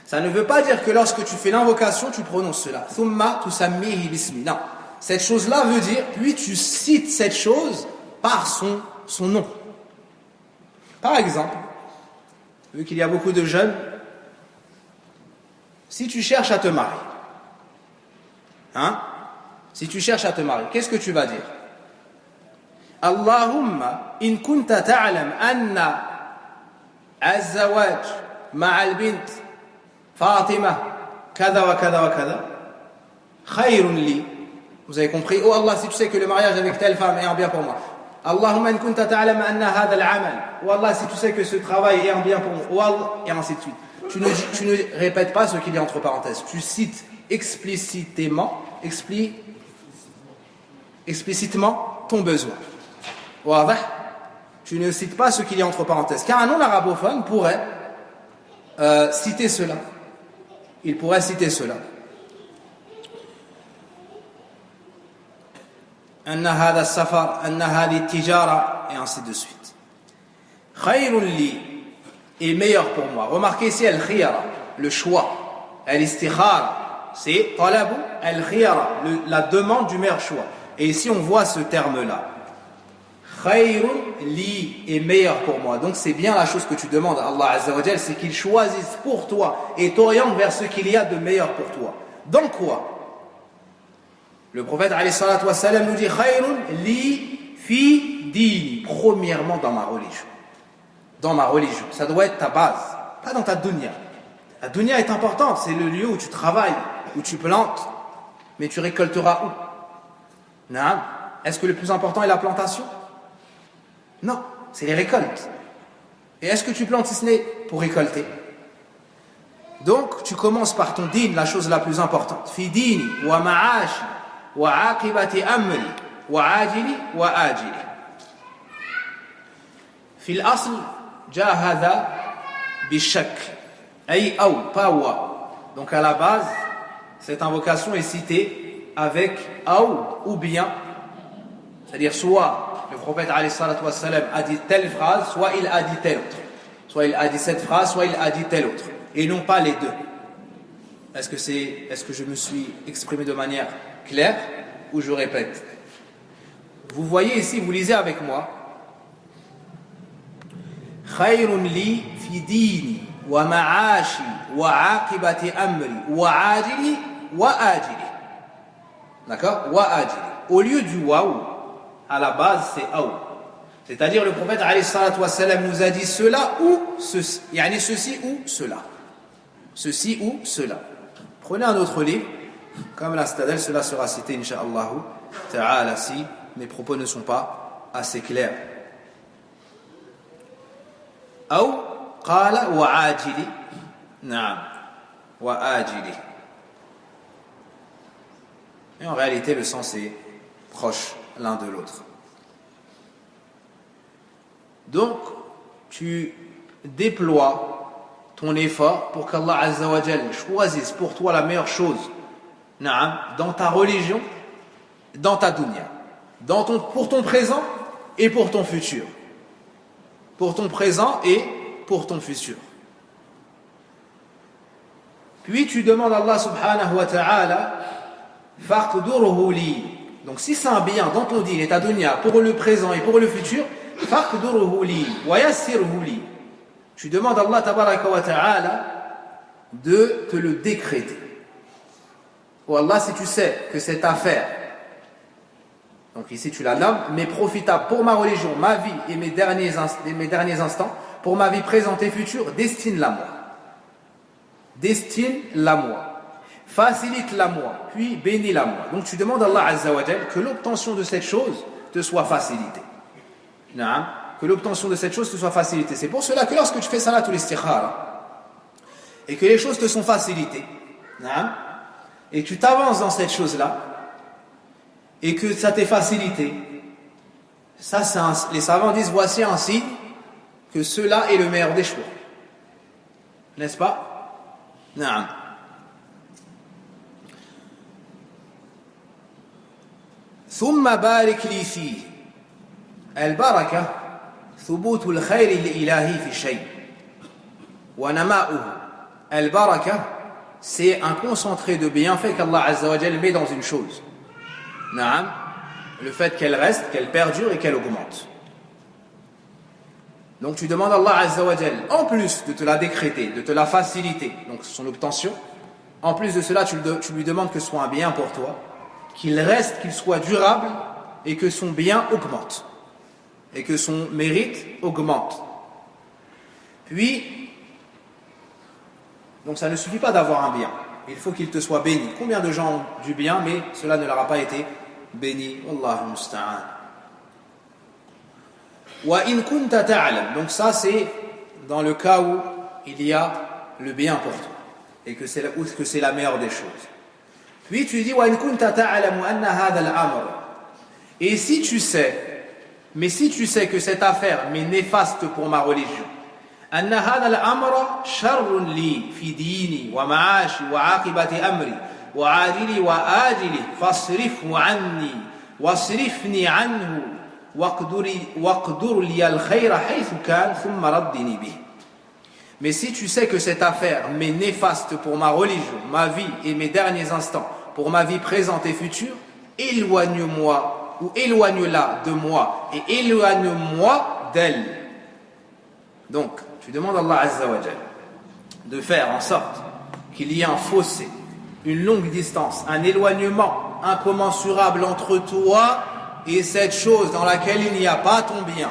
Ça ne veut pas dire que lorsque tu fais l'invocation, tu prononces cela. Thumma tusammihi bismi. Non. Cette chose-là veut dire, puis tu cites cette chose par son nom. Par exemple, vu qu'il y a beaucoup de jeunes, si tu cherches à te marier, si tu cherches à te marier, qu'est-ce que tu vas dire? Allahumma in kunta ta'lam anna az-zawaj ma'a al-bint Fatima kada wa kada wa kada khayrun li. Vous avez compris? Oh Allah, si tu sais que le mariage avec telle femme est un bien pour moi. Allahumma in kunta ta'lam anna hadha al-amal. Oh Allah, si tu sais que ce travail est un bien pour moi. Oh Allah, et ainsi de suite. Tu ne répètes pas ce qu'il y a entre parenthèses. Tu cites explicitement ton besoin. Tu ne cites pas ce qu'il y a entre parenthèses. Car un non-arabophone pourrait citer cela. Il pourrait citer cela. Anna hadha safar, anna hadhi tijara, et ainsi de suite. Khayrun li est meilleur pour moi. Remarquez ici al-khiyara, le choix. Al-istikhara, c'est talabu al-khiyara, la demande du meilleur choix. Et ici on voit ce terme-là. Khayrun li est meilleur pour moi. Donc c'est bien la chose que tu demandes à Allah Azza wa Jal, c'est qu'il choisisse pour toi et t'oriente vers ce qu'il y a de meilleur pour toi. Dans quoi? Le prophète alayhi salatu wa salam nous dit khayrun li fi dini. Premièrement dans ma religion. Dans ma religion. Ça doit être ta base. Pas dans ta dunya. La dunya est importante. C'est le lieu où tu travailles, où tu plantes. Mais tu récolteras où? Non. Est-ce que le plus important est la plantation? Non. C'est les récoltes. Et est-ce que tu plantes si ce n'est pour récolter? Donc, tu commences par ton din, la chose la plus importante. Fi dini wa ma'ashi wa aqibati amri wa ajili wa ajili. Fi l'asl, ja hadha bishak. Ay aw, pas wa. Donc, à la base, cette invocation est citée avec aw ou bien. C'est-à-dire, soit le prophète alayhi salatu wa salam a dit telle phrase, soit il a dit telle autre. Soit il a dit cette phrase, soit il a dit telle autre. Et non pas les deux. Est-ce que je me suis exprimé de manière claire ou je répète? Vous voyez ici, vous lisez avec moi. Khayrun li fi dini wa ma'ashi wa aqibati amri wa ajili wa ajili. D'accord? Wa ajili. Au lieu du waouh, à la base c'est aou. C'est-à-dire le prophète alayhi salatu wa salam nous a dit cela ou ceci. Yani ceci ou cela. Ceci ou cela. Prenez un autre livre, comme la Citadelle, cela sera cité, incha'Allah ta'ala, si mes propos ne sont pas assez clairs. Ou, qala wa ajili. Naam. Wa ajili. Et en réalité, le sens est proche l'un de l'autre. Donc, tu déploies ton effort pour qu'Allah Azza wa Jal choisisse pour toi la meilleure chose dans ta religion, dans ta dunya, pour ton présent et pour ton futur. Pour ton présent et pour ton futur. Puis tu demandes à Allah subhanahu wa ta'ala faqdurhu li. Donc si c'est un bien dans ton din et ta dunya pour le présent et pour le futur, faqdurhu li wa yassirhu li. Tu demandes à Allah tabaraka wa ta'ala de te le décréter. Oh Allah, si tu sais que cette affaire, donc ici tu la nommes, mais profitable pour ma religion, ma vie et mes derniers instants, pour ma vie présente et future, destine-la moi. Destine-la moi. Facilite-la moi, puis bénis-la moi. Donc tu demandes à Allah Azza wa Jal que l'obtention de cette chose te soit facilitée. Naam. Que l'obtention de cette chose te soit facilitée. C'est pour cela que lorsque tu fais salatul istikhara et que les choses te sont facilitées, et tu t'avances dans cette chose-là et que ça t'est facilité, ça les savants disent voici un signe que cela est le meilleur des choix. N'est-ce pas? Naam. ثم بارك لي فيه. البركة ثبوت الخير الإلهي في شيء ونماؤه. البركة, c'est un concentré de bienfaits qu'Allah Azza wa Jal met dans une chose. Naam. Le fait qu'elle reste, qu'elle perdure et qu'elle augmente. Donc tu demandes à Allah Azza wa Jal, en plus de te la décréter, de te la faciliter, donc son obtention, en plus de cela tu lui demandes que ce soit un bien pour toi, qu'il reste, qu'il soit durable et que son bien augmente. Et que son mérite augmente. Puis, donc ça ne suffit pas d'avoir un bien. Il faut qu'il te soit béni. Combien de gens ont du bien, mais cela ne leur a pas été béni. Wallahu musta'an. Wa in kunta ta'lam. Donc ça c'est dans le cas où il y a le bien pour toi. Et que c'est la meilleure des choses. Puis tu dis wa in kunta ta'lamu anna hadha al-amr. Et si tu sais que cette affaire m'est néfaste pour ma religion, أن هذا الأمر شر لي في ديني ومعاشي وعاقبة أمري وعاجلي وآجلي فاصرفه عني واصرفني عنه واقدر لي الخير حيث كان ثم ردني به. Mais si tu sais que cette affaire m'est néfaste pour ma religion, ma vie et mes derniers instants, pour ma vie présente et future, éloigne-moi ou éloigne-la de moi et éloigne-moi d'elle. Donc, tu demandes à Allah Azza wa Jal de faire en sorte qu'il y ait un fossé, une longue distance, un éloignement incommensurable entre toi et cette chose dans laquelle il n'y a pas ton bien.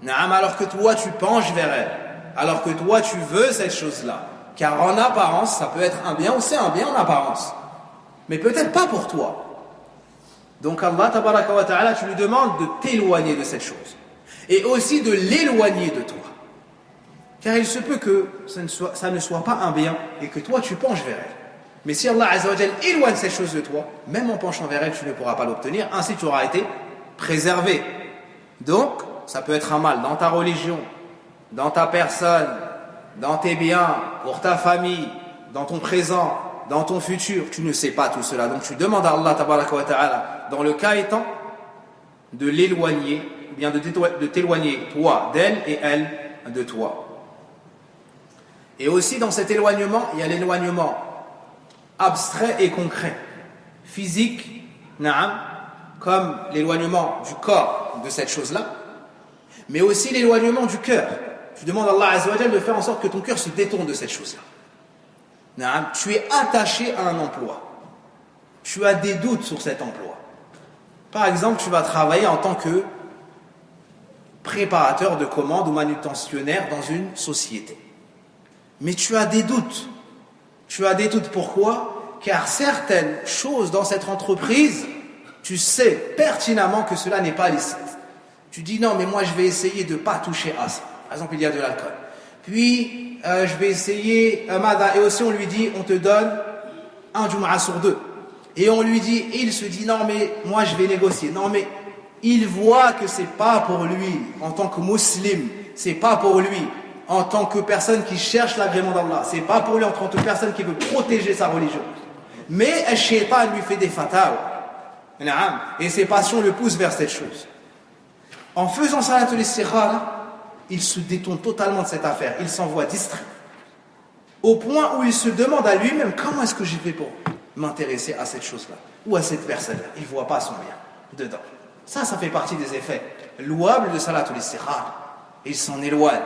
Alors que toi tu penches vers elle, alors que toi tu veux cette chose-là. Car en apparence, ça peut être un bien ou c'est un bien en apparence. Mais peut-être pas pour toi. Donc Allah, tabaraka wa ta'ala, tu lui demandes de t'éloigner de cette chose. Et aussi de l'éloigner de toi. Car il se peut que ça ne soit pas un bien et que toi tu penches vers elle. Mais si Allah Azza wa Jal éloigne cette chose de toi, même en penchant vers elle, tu ne pourras pas l'obtenir. Ainsi tu auras été préservé. Donc, ça peut être un mal dans ta religion, dans ta personne, dans tes biens, pour ta famille, dans ton présent, dans ton futur. Tu ne sais pas tout cela. Donc tu demandes à Allah tabaraka wa ta'ala, dans le cas étant, de l'éloigner, ou bien de t'éloigner, toi d'elle et elle de toi. Et aussi dans cet éloignement, il y a l'éloignement abstrait et concret, physique, comme l'éloignement du corps de cette chose-là, mais aussi l'éloignement du cœur. Tu demandes à Allah Azza wa Jal de faire en sorte que ton cœur se détourne de cette chose-là. Tu es attaché à un emploi. Tu as des doutes sur cet emploi. Par exemple, tu vas travailler en tant que préparateur de commandes ou manutentionnaire dans une société. Mais tu as des doutes. Tu as des doutes pourquoi ? Car certaines choses dans cette entreprise, tu sais pertinemment que cela n'est pas licite. Tu dis non, mais moi je vais essayer de ne pas toucher à ça. Par exemple, il y a de l'alcool. Puis, je vais essayer, et aussi on lui dit, on te donne un Jumu'ah sur 2. Et on lui dit, et il se dit, non mais moi je vais négocier. Non mais, il voit que c'est pas pour lui, en tant que musulman, c'est pas pour lui, en tant que personne qui cherche l'agrément d'Allah, c'est pas pour lui en tant que personne qui veut protéger sa religion. Mais le shaitan lui fait des fatawa. Et ses passions le poussent vers cette chose. En faisant salatul istikhara, il se détourne totalement de cette affaire. Il s'en voit distrait. Au point où il se demande à lui-même comment est-ce que j'ai fait pour m'intéresser à cette chose-là ou à cette personne-là. Il ne voit pas son bien dedans. Ça fait partie des effets louables de salatul istikhara. Il s'en éloigne.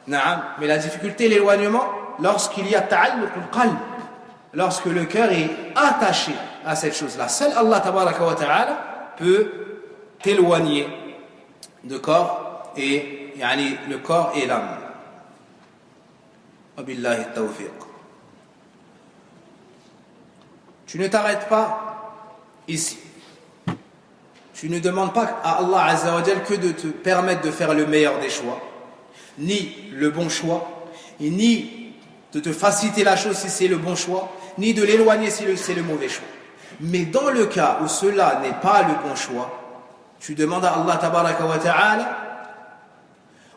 Mais la difficulté, l'éloignement, lorsqu'il y a ta'alluq al-qalb, lorsque le cœur est attaché à cette chose-là. Seul Allah tabaraka wa ta'ala peut t'éloigner de corps et le corps et l'âme. Wabillahi tawfiq. Tu ne t'arrêtes pas ici. Tu ne demandes pas à Allah Azza wa Jal que de te permettre de faire le meilleur des choix, ni le bon choix, et ni de te faciliter la chose si c'est le bon choix, ni de l'éloigner si c'est le mauvais choix. Mais dans le cas où cela n'est pas le bon choix, tu demandes à Allah tabaraka wa ta'ala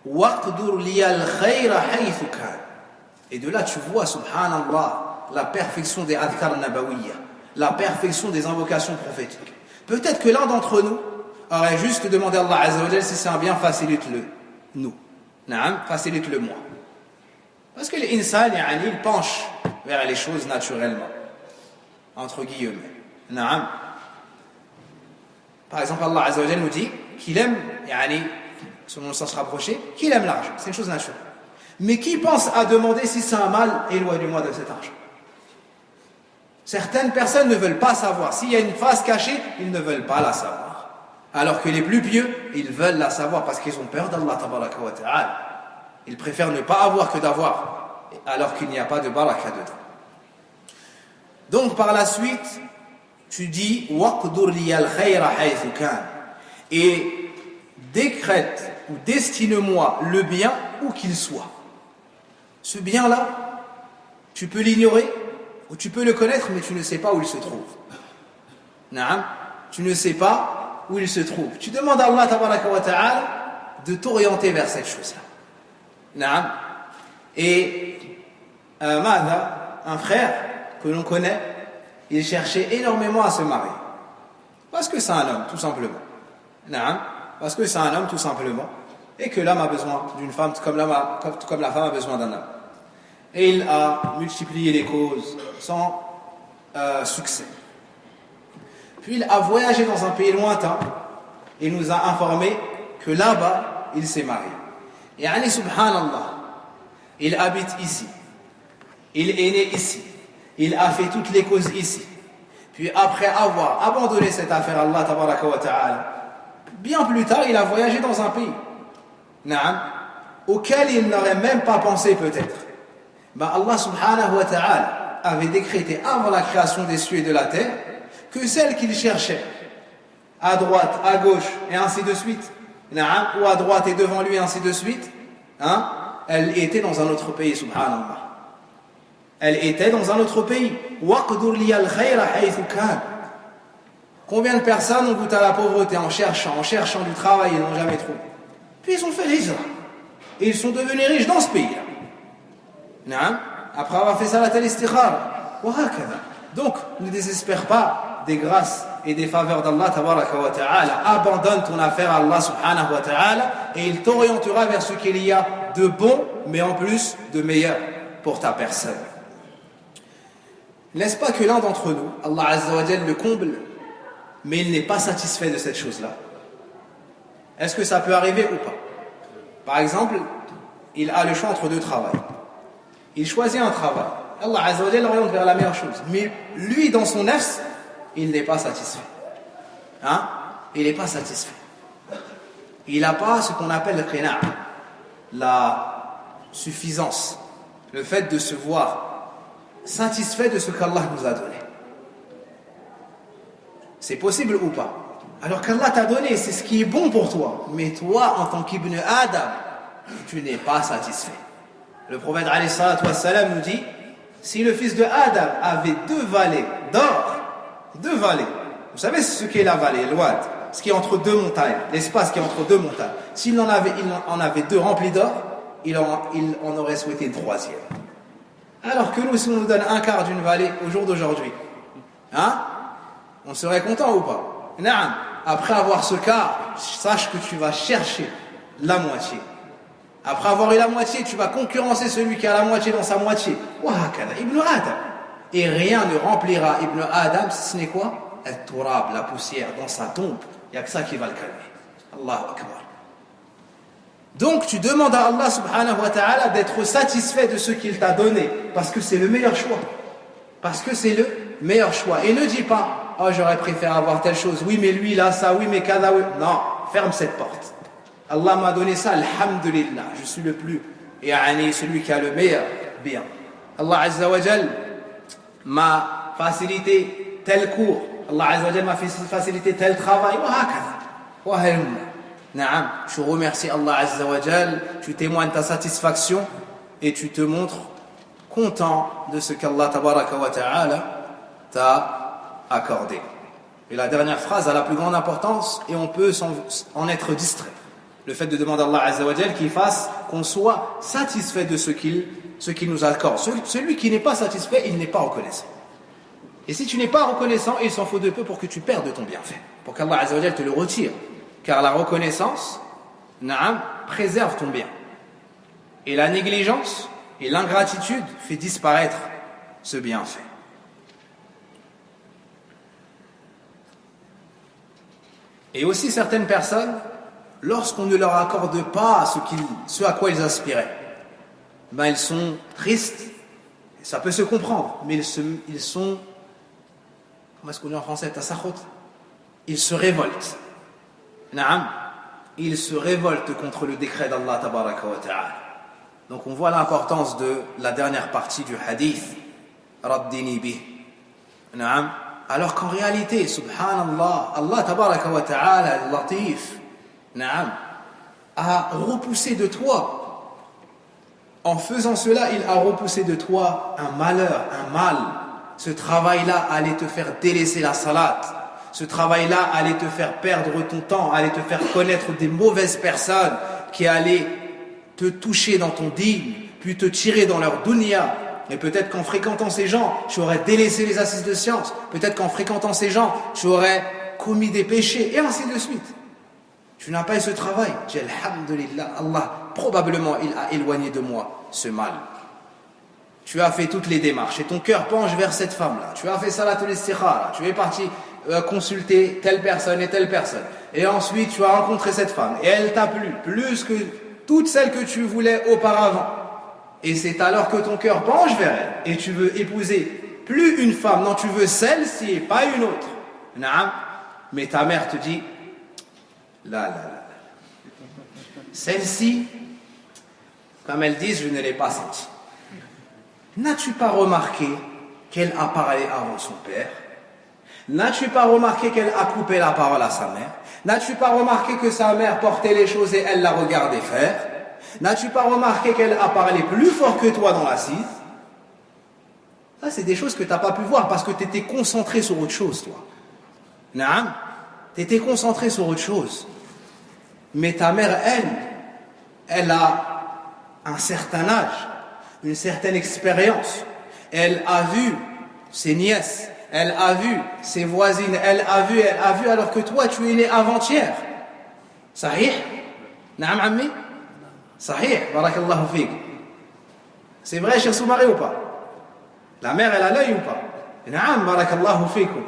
waqdur liyal khayra haythu kan. Et de là tu vois, subhanallah, la perfection des adhkar nabawiyya, la perfection des invocations prophétiques. Peut-être que l'un d'entre nous aurait juste demandé à Allah Azza wa Jal, si c'est un bien, facilite-le nous. Facilite-le moi. Parce que l'insan, il penche vers les choses naturellement. Entre guillemets. Par exemple, Allah Azza wa Jal nous dit qu'il aime, selon le sens rapproché, qu'il aime l'argent. C'est une chose naturelle. Mais qui pense à demander si c'est un mal, éloigne-moi de cet argent. Certaines personnes ne veulent pas savoir. S'il y a une face cachée, ils ne veulent pas la savoir. Alors que les plus pieux, ils veulent la savoir parce qu'ils ont peur d'Allah tabaraka wa ta'ala. Ils préfèrent ne pas avoir que d'avoir, alors qu'il n'y a pas de baraka dedans. Donc par la suite, tu dis waqdur liyal khayra haythu kan, et décrète ou destine-moi le bien où qu'il soit. Ce bien-là, tu peux l'ignorer ou tu peux le connaître, mais tu ne sais pas où il se trouve. Tu ne sais pas où il se trouve. Tu demandes à Allah tabaraka wa ta'ala de t'orienter vers cette chose-là. Et un frère que l'on connaît, il cherchait énormément à se marier. Parce que c'est un homme, tout simplement. Parce que c'est un homme, tout simplement. Et que l'homme a besoin d'une femme comme la femme a besoin d'un homme. Et il a multiplié les causes sans succès. Puis il a voyagé dans un pays lointain et nous a informé que là-bas, il s'est marié. Et subhanallah, il habite ici. Il est né ici. Il a fait toutes les causes ici. Puis après avoir abandonné cette affaire à Allah tabaraka wa ta'ala, bien plus tard, il a voyagé dans un pays auquel il n'aurait même pas pensé peut-être. Allah subhanahu wa ta'ala avait décrété avant la création des cieux et de la terre que celle qu'il cherchait à droite, à gauche et ainsi de suite, ou à droite et devant lui et ainsi de suite, elle était dans un autre pays, subhanallah. Elle était dans un autre pays. Combien de personnes ont goûté à la pauvreté en cherchant du travail et n'ont jamais trouvé. Puis ils ont fait l'hijra. Et ils sont devenus riches dans ce pays-là. Après avoir fait salat al-istikhara. Donc, ne désespère pas des grâces et des faveurs d'Allah tabaraka wa ta'ala. Abandonne ton affaire à Allah subhanahu wa ta'ala et il t'orientera vers ce qu'il y a de bon, mais en plus de meilleur pour ta personne. N'est-ce pas que l'un d'entre nous, Allah azza wa jalla le comble, mais il n'est pas satisfait de cette chose-là? Est-ce que ça peut arriver ou pas? Par exemple, il a le choix entre deux travails. Il choisit un travail. Allah azza wa jalla l'oriente vers la meilleure chose. Mais lui, dans son nafs, il n'est pas satisfait. Il n'est pas satisfait. Il n'a pas ce qu'on appelle le qina', la suffisance, le fait de se voir satisfait de ce qu'Allah nous a donné. C'est possible ou pas? Alors qu'Allah t'a donné, c'est ce qui est bon pour toi. Mais toi, en tant qu'Ibn Adam, tu n'es pas satisfait. Le prophète alayhi salatu wassalam nous dit, si le fils de Adam avait 2 vallées d'or, 2 vallées, vous savez ce qu'est la vallée, le wad, ce qui est entre 2 montagnes, l'espace qui est entre 2 montagnes. S'il en avait 2 remplis d'or, il en aurait souhaité une 3e. Alors que nous, si on nous donne 1/4 d'une vallée au jour d'aujourd'hui, on serait content ou pas? Après avoir ce quart, sache que tu vas chercher la moitié. Après avoir eu la moitié, tu vas concurrencer celui qui a la moitié dans sa moitié. Ibn Adam. Et rien ne remplira Ibn Adam si ce n'est quoi? Al-turab, la poussière dans sa tombe. Il n'y a que ça qui va le calmer. Allahu Akbar. Donc tu demandes à Allah subhanahu wa ta'ala d'être satisfait de ce qu'il t'a donné, parce que c'est le meilleur choix. Parce que c'est le meilleur choix. Et ne dis pas, j'aurais préféré avoir telle chose, oui mais lui là ça, oui mais kada, oui. Non, ferme cette porte. Allah m'a donné ça, alhamdulillah, je suis le plus, et celui qui a le meilleur bien. Allah azza wa jal m'a facilité tel cours, Allah azza wa jal m'a facilité tel travail, wa tu remercies Allah azza wa jal, tu témoignes ta satisfaction et tu te montres content de ce qu'Allah tabaraka wa ta'ala t'a accordé. Et la dernière phrase a la plus grande importance et on peut en être distrait. Le fait de demander à Allah azza wa jal qu'il fasse qu'on soit satisfait de ce qu'il nous accorde. Celui qui n'est pas satisfait, il n'est pas reconnaissant. Et si tu n'es pas reconnaissant, il s'en faut de peu pour que tu perdes ton bienfait, pour qu'Allah azza wa jal te le retire. Car la reconnaissance, préserve ton bien. Et la négligence et l'ingratitude fait disparaître ce bienfait. Et aussi certaines personnes, lorsqu'on ne leur accorde pas ce à quoi ils aspiraient, ils sont tristes, et ça peut se comprendre, mais ils sont, comment est-ce qu'on dit en français, tasakhut, ils se révoltent. Ils se révoltent contre le décret d'Allah tabaraka wa ta'ala. Donc on voit l'importance de la dernière partie du hadith, Raddini bih. Alors qu'en réalité, subhanallah, Allah tabaraka wa ta'ala, latif, a repoussé de toi. En faisant cela, il a repoussé de toi un malheur, un mal. Ce travail-là allait te faire délaisser la salat. Ce travail-là allait te faire perdre ton temps, allait te faire connaître des mauvaises personnes qui allaient te toucher dans ton dîn, puis te tirer dans leur dunya. Et peut-être qu'en fréquentant ces gens, tu aurais délaissé les assises de science. Peut-être qu'en fréquentant ces gens, tu aurais commis des péchés, et ainsi de suite. Tu n'as pas eu ce travail. Dis alhamdulillah, Allah, probablement il a éloigné de moi ce mal. Tu as fait toutes les démarches, et ton cœur penche vers cette femme-là. Tu as fait salat al-istikhara, tu es parti consulter telle personne et telle personne. Et ensuite, tu as rencontré cette femme. Et elle t'a plu, plus que toutes celles que tu voulais auparavant. Et c'est alors que ton cœur penche vers elle. Et tu veux épouser plus une femme, non, tu veux celle-ci et pas une autre. Naam. Mais ta mère te dit, là. Celle-ci, comme elles disent, je ne l'ai pas sentie. N'as-tu pas remarqué qu'elle a parlé avant son père? N'as-tu pas remarqué qu'elle a coupé la parole à sa mère? N'as-tu pas remarqué que sa mère portait les choses et elle la regardait faire? N'as-tu pas remarqué qu'elle a parlé plus fort que toi dans l'assise? Ça, c'est des choses que tu n'as pas pu voir parce que tu étais concentré sur autre chose, toi. Naam, tu étais concentré sur autre chose. Mais ta mère, elle a un certain âge, une certaine expérience. Elle a vu ses nièces, elle a vu ses voisines, elle a vu, alors que toi, tu es né avant-hier. Sahih? Naam, ammi? Sahih, barakallahu fik. C'est vrai, cher Soumari, ou pas? La mère, elle a l'œil ou pas? Naam, barakallahu fikum.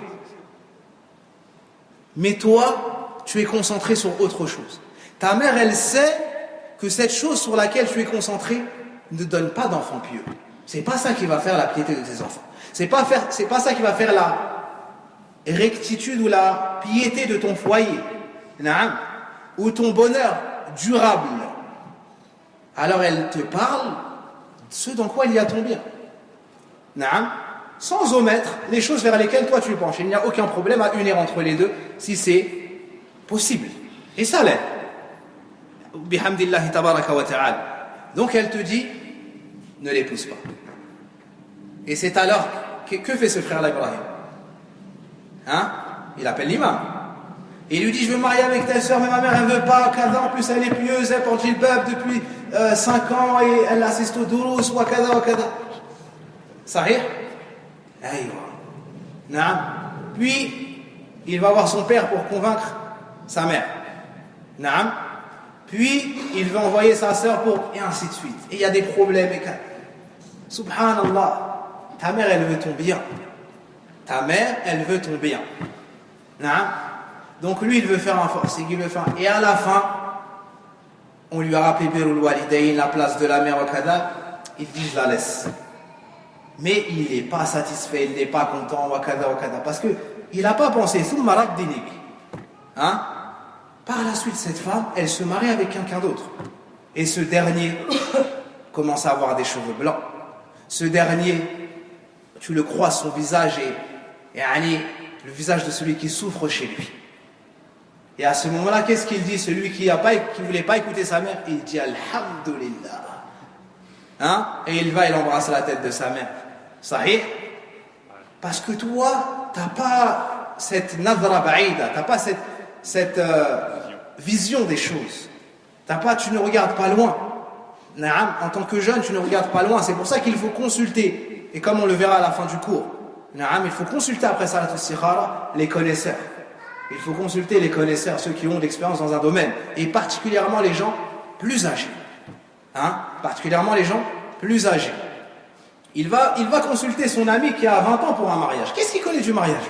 Mais toi, tu es concentré sur autre chose. Ta mère, elle sait que cette chose sur laquelle tu es concentré ne donne pas d'enfant pieux. C'est pas ça qui va faire la piété de tes enfants. C'est pas ça qui va faire la rectitude ou la piété de ton foyer. Naam, ou ton bonheur durable. Alors elle te parle de ce dans quoi il y a ton bien. Naam, sans omettre les choses vers lesquelles toi tu penches. Il n'y a aucun problème à unir entre les deux si c'est possible. Et ça l'est. Bihamdillahi tabaraka wa ta'ala. Donc elle te dit, ne l'épouse pas. Et c'est alors, que fait ce frère-là, Ibrahim? Hein? Il appelle l'imam. Et il lui dit, je veux me marier avec ta soeur, mais ma mère elle veut pas, kada, en plus elle est pieuse, elle porte jilbab depuis 5 ans et elle assiste au dourous, wa kada, wa kada. Sahih? Aïwa. Naam. Puis, il va voir son père pour convaincre sa mère. Naam. Puis, il va envoyer sa sœur pour... Et ainsi de suite. Et il y a des problèmes. Subhanallah. Ta mère, elle veut ton bien. Ta mère, elle veut ton bien. Naam. Donc lui, il veut faire un force. Et à la fin, on lui a rappelé Birul Walidayn, la place de la mère au Kada. Il dit, je la laisse. Mais il n'est pas satisfait, il n'est pas content, wakada, parce qu'il n'a pas pensé, hein? Par la suite, cette femme, elle se marie avec quelqu'un d'autre. Et ce dernier commence à avoir des cheveux blancs. Ce dernier, tu le crois, son visage est le visage de celui qui souffre chez lui. Et à ce moment-là, qu'est-ce qu'il dit? Celui qui ne voulait pas écouter sa mère, il dit Alhamdulillah. Hein? Et il embrasse la tête de sa mère. Sahih? Parce que toi, tu n'as pas cette nadra ba'ida, tu n'as pas cette vision des choses. Tu ne regardes pas loin. En tant que jeune, tu ne regardes pas loin. C'est pour ça qu'il faut consulter. Et comme on le verra à la fin du cours, il faut consulter après Salat al-Sikhara les connaisseurs. Il faut consulter les connaisseurs, ceux qui ont de l'expérience dans un domaine. Et particulièrement les gens plus âgés. Particulièrement les gens plus âgés. Il va consulter son ami qui a 20 ans pour un mariage. Qu'est-ce qu'il connaît du mariage?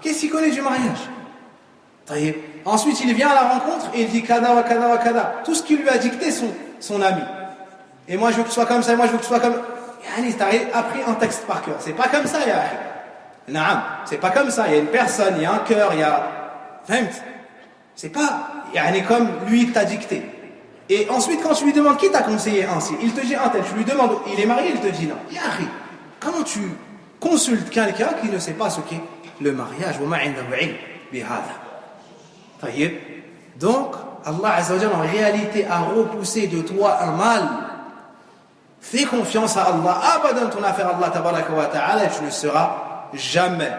Qu'est-ce qu'il connaît du mariage? Ensuite, il vient à la rencontre et il dit kada wa kada wa kada. Tout ce qu'il lui a dicté son ami. Et moi, je veux que tu sois comme ça, et moi, je veux que tu sois comme... T'as appris un texte par cœur. C'est pas comme ça, Naam. C'est pas comme ça. Il y a une personne, il y a un cœur, il y a... C'est pas... comme lui t'a dicté. Et ensuite, quand tu lui demandes qui t'a conseillé ainsi, il te dit un tel. Tu lui demandes, il est marié, il te dit non. Yahri, comment tu consultes quelqu'un qui ne sait pas ce qu'est le mariage? Donc, Allah Azza wa Jalla en réalité a repoussé de toi un mal. Fais confiance à Allah. Abadan ton affaire Allah tabaraka wa ta'ala et tu ne seras jamais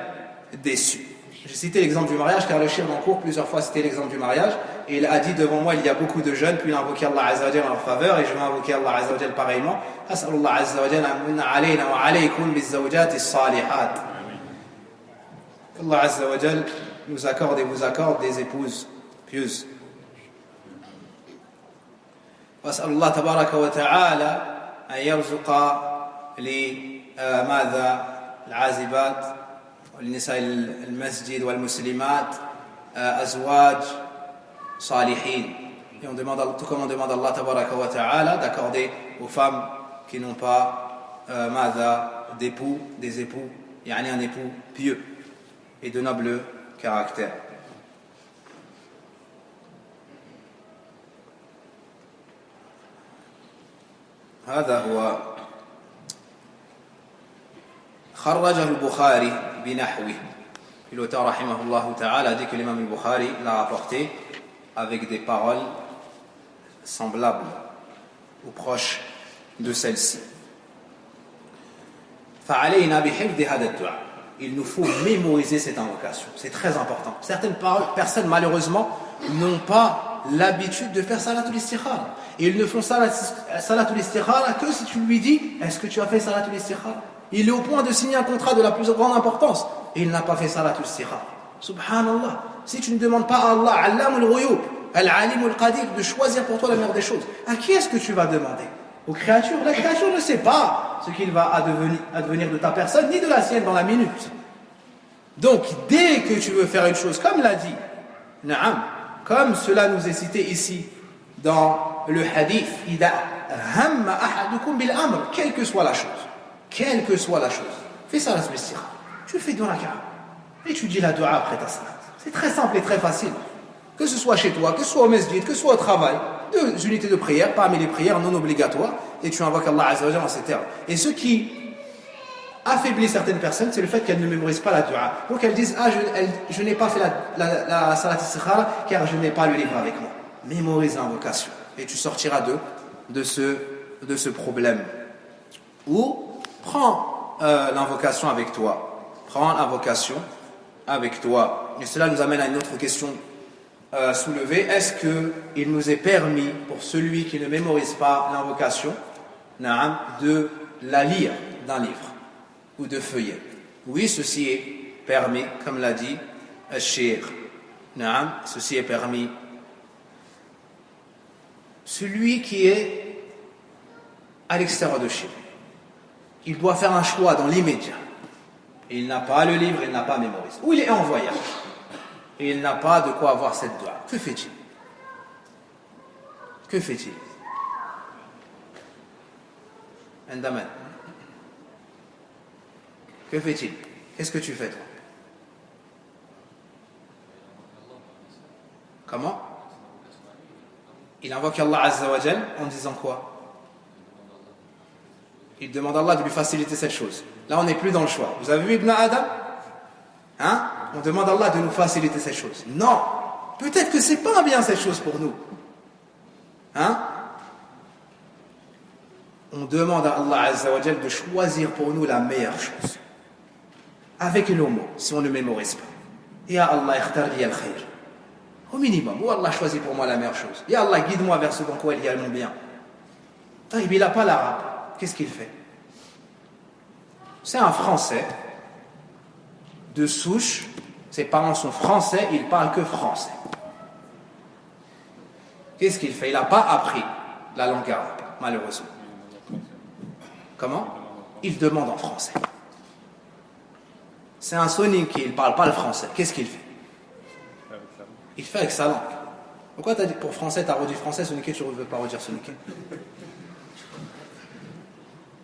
déçu. J'ai cité l'exemple du mariage car le shir en cours plusieurs fois c'était l'exemple du mariage et il a dit devant moi il y a beaucoup de jeunes puis il a invoqué Allah Azza wa Jalla en leur faveur et je vais invoquer Allah Azza wa Jalla pareillement. As'alullah Azza wa Jalla minna alayna wa alaykum bizawjati salihat. Allah Azza wa Jalla nous accorde et vous accorde des épouses pieuses. وأسأل الله تبارك وتعالى أن يرزق لماذا العازبات ولنساء المسجد والمسلمات أزواج صالحين. Et tout comme on demande à Allah tabaraka wa ta'ala d'accorder aux femmes qui n'ont pas d'époux, des époux, yani un époux pieux et de noble caractère. هذا هو خرجه البخاري بنحوه. L'auteur rahimahullah ta'ala dit que l'imam al-Bukhari l'a rapporté avec des paroles semblables ou proches de celle-ci. فعلينا بحفظ هذا الدعاء. Il nous faut mémoriser cette invocation. C'est très important. Certaines personnes, malheureusement, n'ont pas l'habitude de faire salatul istikhara. Et ils ne font salatul istikhara que si tu lui dis « Est-ce que tu as fait salatul istikhara ?» Il est au point de signer un contrat de la plus grande importance. Et il n'a pas fait salatul istikhara. Subhanallah. Si tu ne demandes pas à Allah, Allamul Ghuyub, Al-Alim Al-Qadir, de choisir pour toi la meilleure des choses, à qui est-ce que tu vas demander? Aux créatures. La créature ne sait pas ce qu'il va advenir de ta personne, ni de la sienne dans la minute. Donc, dès que tu veux faire une chose, comme l'a dit Naam, comme cela nous est cité ici dans le hadith, Ida hamma ahadukum bil amr, quelle que soit la chose, fais salat al-istikhara. Tu fais 2 rak'a et tu dis la dua après ta salat. C'est très simple et très facile. Que ce soit chez toi, que ce soit au masjid, que ce soit au travail, 2 unités de prière parmi les prières non obligatoires, et tu invoques Allah Azza wa Jalla en ces termes. Et ce qui affaiblit certaines personnes, c'est le fait qu'elles ne mémorisent pas la dua. Donc elles disent, je n'ai pas fait la salat istikhara car je n'ai pas le livre avec moi. Mémorise l'invocation et tu sortiras de ce problème. Ou prends l'invocation avec toi. Prends l'invocation avec toi. Et cela nous amène à une autre question soulevée. Est-ce qu'il nous est permis pour celui qui ne mémorise pas l'invocation de la lire d'un livre ou de feuillet? Oui, ceci est permis, comme l'a dit al-Sheikh. Ceci est permis. Celui qui est à l'extérieur de chez lui, il doit faire un choix dans l'immédiat. Il n'a pas le livre, il n'a pas mémorisé. Ou il est en voyage et il n'a pas de quoi avoir cette dua. Que fait-il? Que fait-il? Andaman. Que fait-il? Qu'est-ce que tu fais, toi? Comment? Il invoque Allah Azza wa Jal en disant quoi? Il demande à Allah de lui faciliter cette chose. Là, on n'est plus dans le choix. Vous avez vu Ibn Adam? On demande à Allah de nous faciliter cette chose. Non! Peut-être que c'est pas bien cette chose pour nous. On demande à Allah Azza wa Jal de choisir pour nous la meilleure chose. Avec nos mots, si on ne mémorise pas. Ya Allah, ikhtar li al-khayr. Au minimum, ou Allah choisit pour moi la meilleure chose. Ya Allah, guide-moi vers ce dans quoi il y a mon bien. Il n'a pas l'arabe. Qu'est-ce qu'il fait? C'est un Français de souche. Ses parents sont français, il parle que français. Qu'est-ce qu'il fait? Il n'a pas appris la langue arabe, malheureusement. Comment? Il demande en français. C'est un sonique, il ne parle pas le français. Qu'est-ce qu'il fait? Il fait avec sa langue. Pourquoi tu as dit pour français, tu as redit français, sonique, tu ne veux pas redire sonique?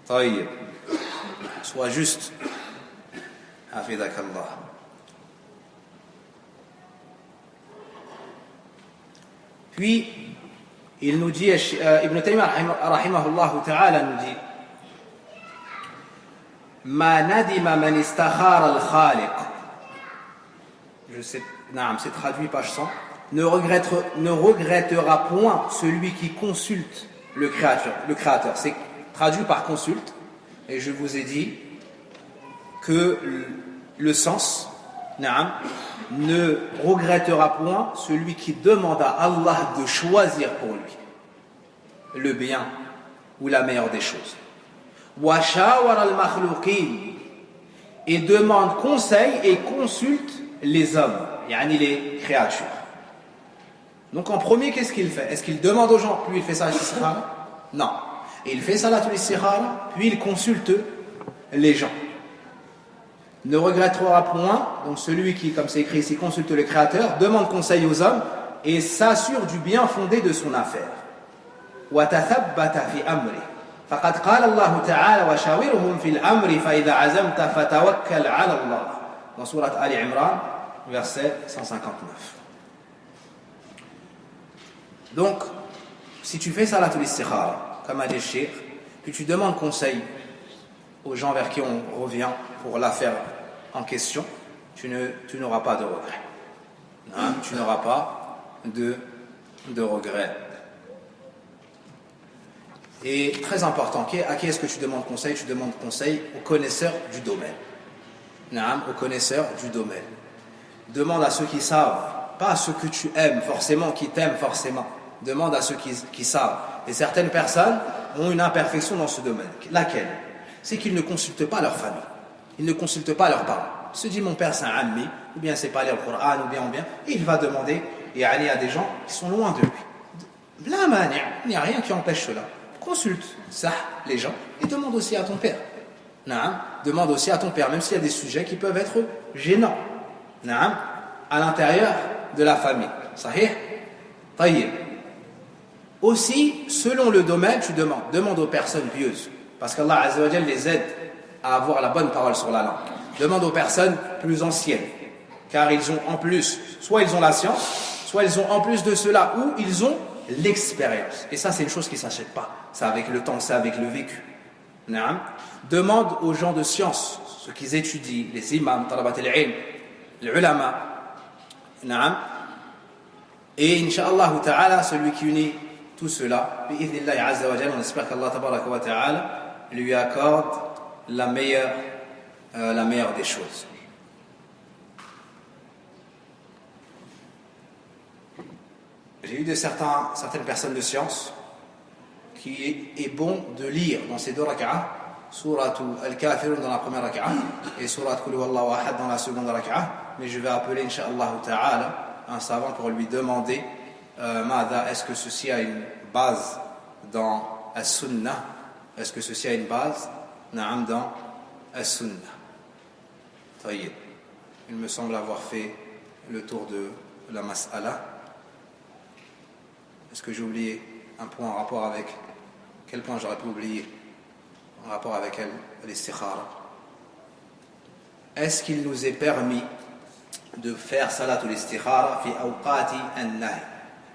Taïb. Sois juste. Hafidakallah. Puis, il nous dit, Ibn Taymiyyah rahimahullah ta'ala nous dit, Ma nadima man istakhara al-khaliq. Je sais, c'est traduit page 100. Ne regrettera point celui qui consulte le créateur. C'est traduit par consulte. Et je vous ai dit que le sens, ne regrettera point celui qui demande à Allah de choisir pour lui le bien ou la meilleure des choses. Wa shawara al-makhluqin, et demande conseil et consulte les hommes, yani les créatures. Donc en premier, qu'est-ce qu'il fait? Est-ce qu'il demande aux gens, puis il fait ça Non. Et il fait salatul istikhara, puis il consulte les gens. Ne regrettera point, donc celui qui, comme c'est écrit ici, consulte le Créateur, demande conseil aux hommes et s'assure du bien fondé de son affaire. Wa tathabbata fi amri, فقد قال الله تعالى وشاورهم في الأمر فإذا عزمت فتوكل على الله dans sourate Ali Imran verset 159. Donc si tu fais salatul istikhara comme a dit le cheikh, que tu demandes conseil aux gens vers qui on revient pour l'affaire en question, tu n'auras pas de regret. Non, tu n'auras pas de regret. Et très important, à qui est-ce que tu demandes conseil? Tu demandes conseil aux connaisseurs du domaine. Non, aux connaisseurs du domaine. Demande à ceux qui savent, pas à ceux que tu aimes forcément, qui t'aiment forcément. Demande à ceux qui savent. Et certaines personnes ont une imperfection dans ce domaine. Laquelle? C'est qu'ils ne consultent pas leur famille. Ils ne consultent pas leurs parents. Il se dit mon père c'est un ammi, ou bien c'est pas lire le Coran, ou bien, et il va demander et aller à des gens qui sont loin de lui. La manière, il n'y a rien qui empêche cela. Consulte ça, les gens, et demande aussi à ton père. Naam, demande aussi à ton père, même s'il y a des sujets qui peuvent être gênants. Naam, à l'intérieur de la famille. Sahih? Tayyib. Aussi, selon le domaine, tu demande aux personnes pieuses, parce qu'Allah Azza wa Jal les aide à avoir la bonne parole sur la langue. Demande aux personnes plus anciennes, car ils ont en plus, soit ils ont la science, soit ils ont en plus de cela, ou ils ont l'expérience. Et ça, c'est une chose qui ne s'achète pas. C'est avec le temps, c'est avec le vécu. Naam. Demande aux gens de science, ceux qui étudient, les imams, talabat al-ilm, les ulama. Naam. Et Inch'Allah ta'ala, celui qui unit tout cela, bi'idhnillahi azza wa jalla, on espère qu'Allah tabaraka wa ta'ala lui accorde la meilleure des choses. J'ai eu de certaines personnes de science qui est bon de lire dans ces deux rak'ah, Surat Al-Kafirun dans la première rak'ah et Surat Qul Huwallahu Ahad dans la seconde rak'ah, mais je vais appeler Inch'Allah ta'ala un savant pour lui demander est-ce que ceci a une base dans As-Sunnah? Est-ce que ceci a une base dans As-Sunnah? Tayyib. Il me semble avoir fait le tour de la mas'ala. Est-ce que j'ai oublié un point en rapport avec... Quel point j'aurais pu oublier en rapport avec l'istikhara? Est-ce qu'il nous est permis de faire salatul istikhara fi awqati an-nahy?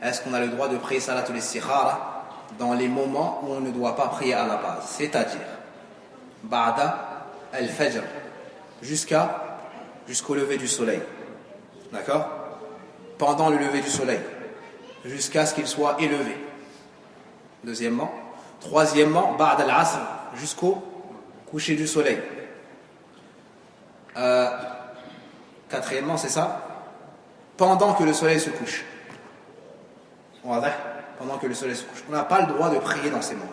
Est-ce qu'on a le droit de prier salatul istikhara dans les moments où on ne doit pas prier à la base? C'est-à-dire ba'da al-fajr, jusqu'au lever du soleil. D'accord? Pendant le lever du soleil, jusqu'à ce qu'il soit élevé. Deuxièmement. Troisièmement, ba'd al-asr, jusqu'au coucher du soleil. Quatrièmement, c'est ça? Pendant que le soleil se couche. Pendant que le soleil se couche. On n'a pas le droit de prier dans ces moments.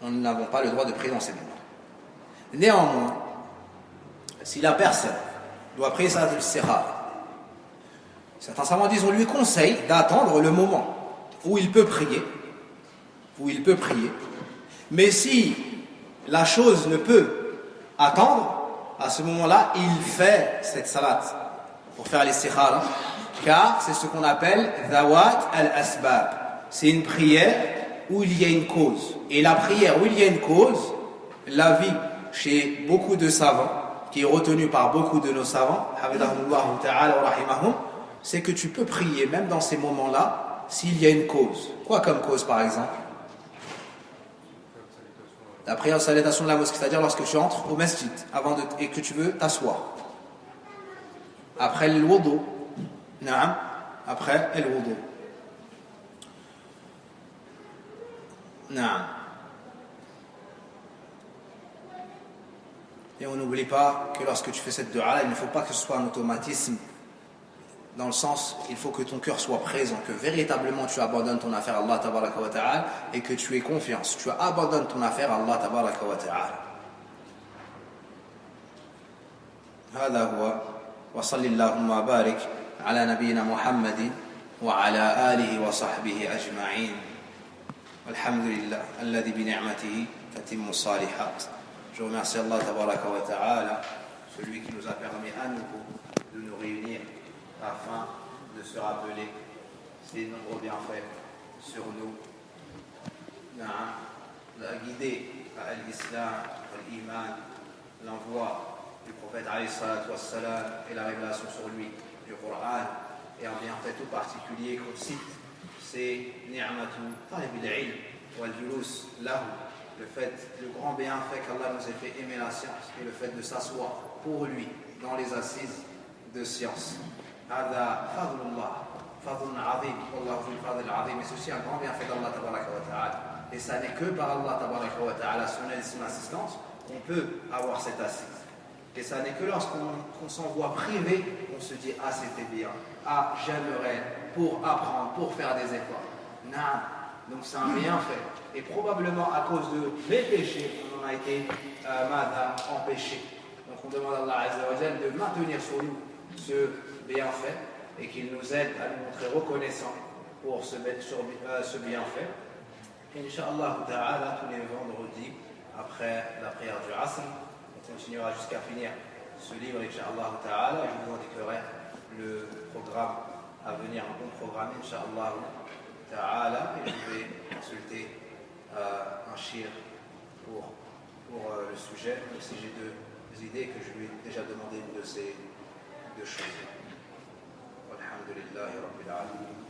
Nous n'avons pas le droit de prier dans ces moments. Néanmoins, si la personne doit prier salatul istikhara, certains savants disent on lui conseille d'attendre le moment où il peut prier, mais si la chose ne peut attendre, à ce moment-là, il fait cette salat pour faire l'istikhara, car c'est ce qu'on appelle dawat al-asbab. C'est une prière où il y a une cause. Et la prière où il y a une cause, l'avis chez beaucoup de savants, qui est retenu par beaucoup de nos savants, c'est que tu peux prier même dans ces moments-là s'il y a une cause. Quoi comme cause par exemple? La prière de salutation de la mosquée, c'est-à-dire lorsque tu entres au masjid et que tu veux t'asseoir. Après le wudu. Naam, après le wudu. Naam. Et on n'oublie pas que lorsque tu fais cette dua, il ne faut pas que ce soit un automatisme. Dans le sens, il faut que ton cœur soit présent, que véritablement tu abandonnes ton affaire à Allah tabaraka wa ta'ala et que tu aies confiance. Tu abandonnes ton affaire à Allah tabaraka wa ta'ala. هذا هو وصلى اللهم وبارك على نبينا محمد وعلى آله وصحبه أجمعين والحمد لله الذي بنعمته تتم الصالحات. Je remercie Allah tabaraka wa ta'ala, celui qui nous a permis à nouveau de nous réunir afin de se rappeler ses nombreux bienfaits sur nous. l'a guidé à l'islam, à l'iman, l'envoi du prophète alayhi salatu wassalam et la révélation sur lui du Coran, et un bienfait tout particulier qu'on cite, c'est ni'matu talib al-ilm wal julus lahu, le grand bienfait qu'Allah nous ait fait aimer la science et le fait de s'asseoir pour lui dans les assises de science. Hada fadlullah, fadlun azim, wallahu zul fadl azim, et ceci un grand bienfait d'Allah tabaraka wa ta'ala. Et ça n'est que par Allah tabaraka wa ta'ala, son aide et son assistance, qu'on peut avoir cette assise. Et ça n'est que lorsqu'on s'en voit privé, qu'on se dit ah c'était bien, ah j'aimerais pour apprendre, pour faire des efforts. Non, donc c'est un bienfait. Et probablement à cause de mes péchés, on en a été empêchés. Donc on demande à Allah Azza wa Jal de maintenir sur nous ce bienfait et qu'il nous aide à nous montrer reconnaissants pour ce bienfait. Et Inch'Allah ta'ala, tous les vendredis, après la prière du Asr, on continuera jusqu'à finir ce livre, Inch'Allah ta'ala. Je vous indiquerai le programme à venir, un bon programme, Inch'Allah ta'ala. Et je vais consulter un shir pour le sujet, même si j'ai deux idées que je lui ai déjà demandé une de ces deux choses. Walhamdulillahi Rabbil Alamin.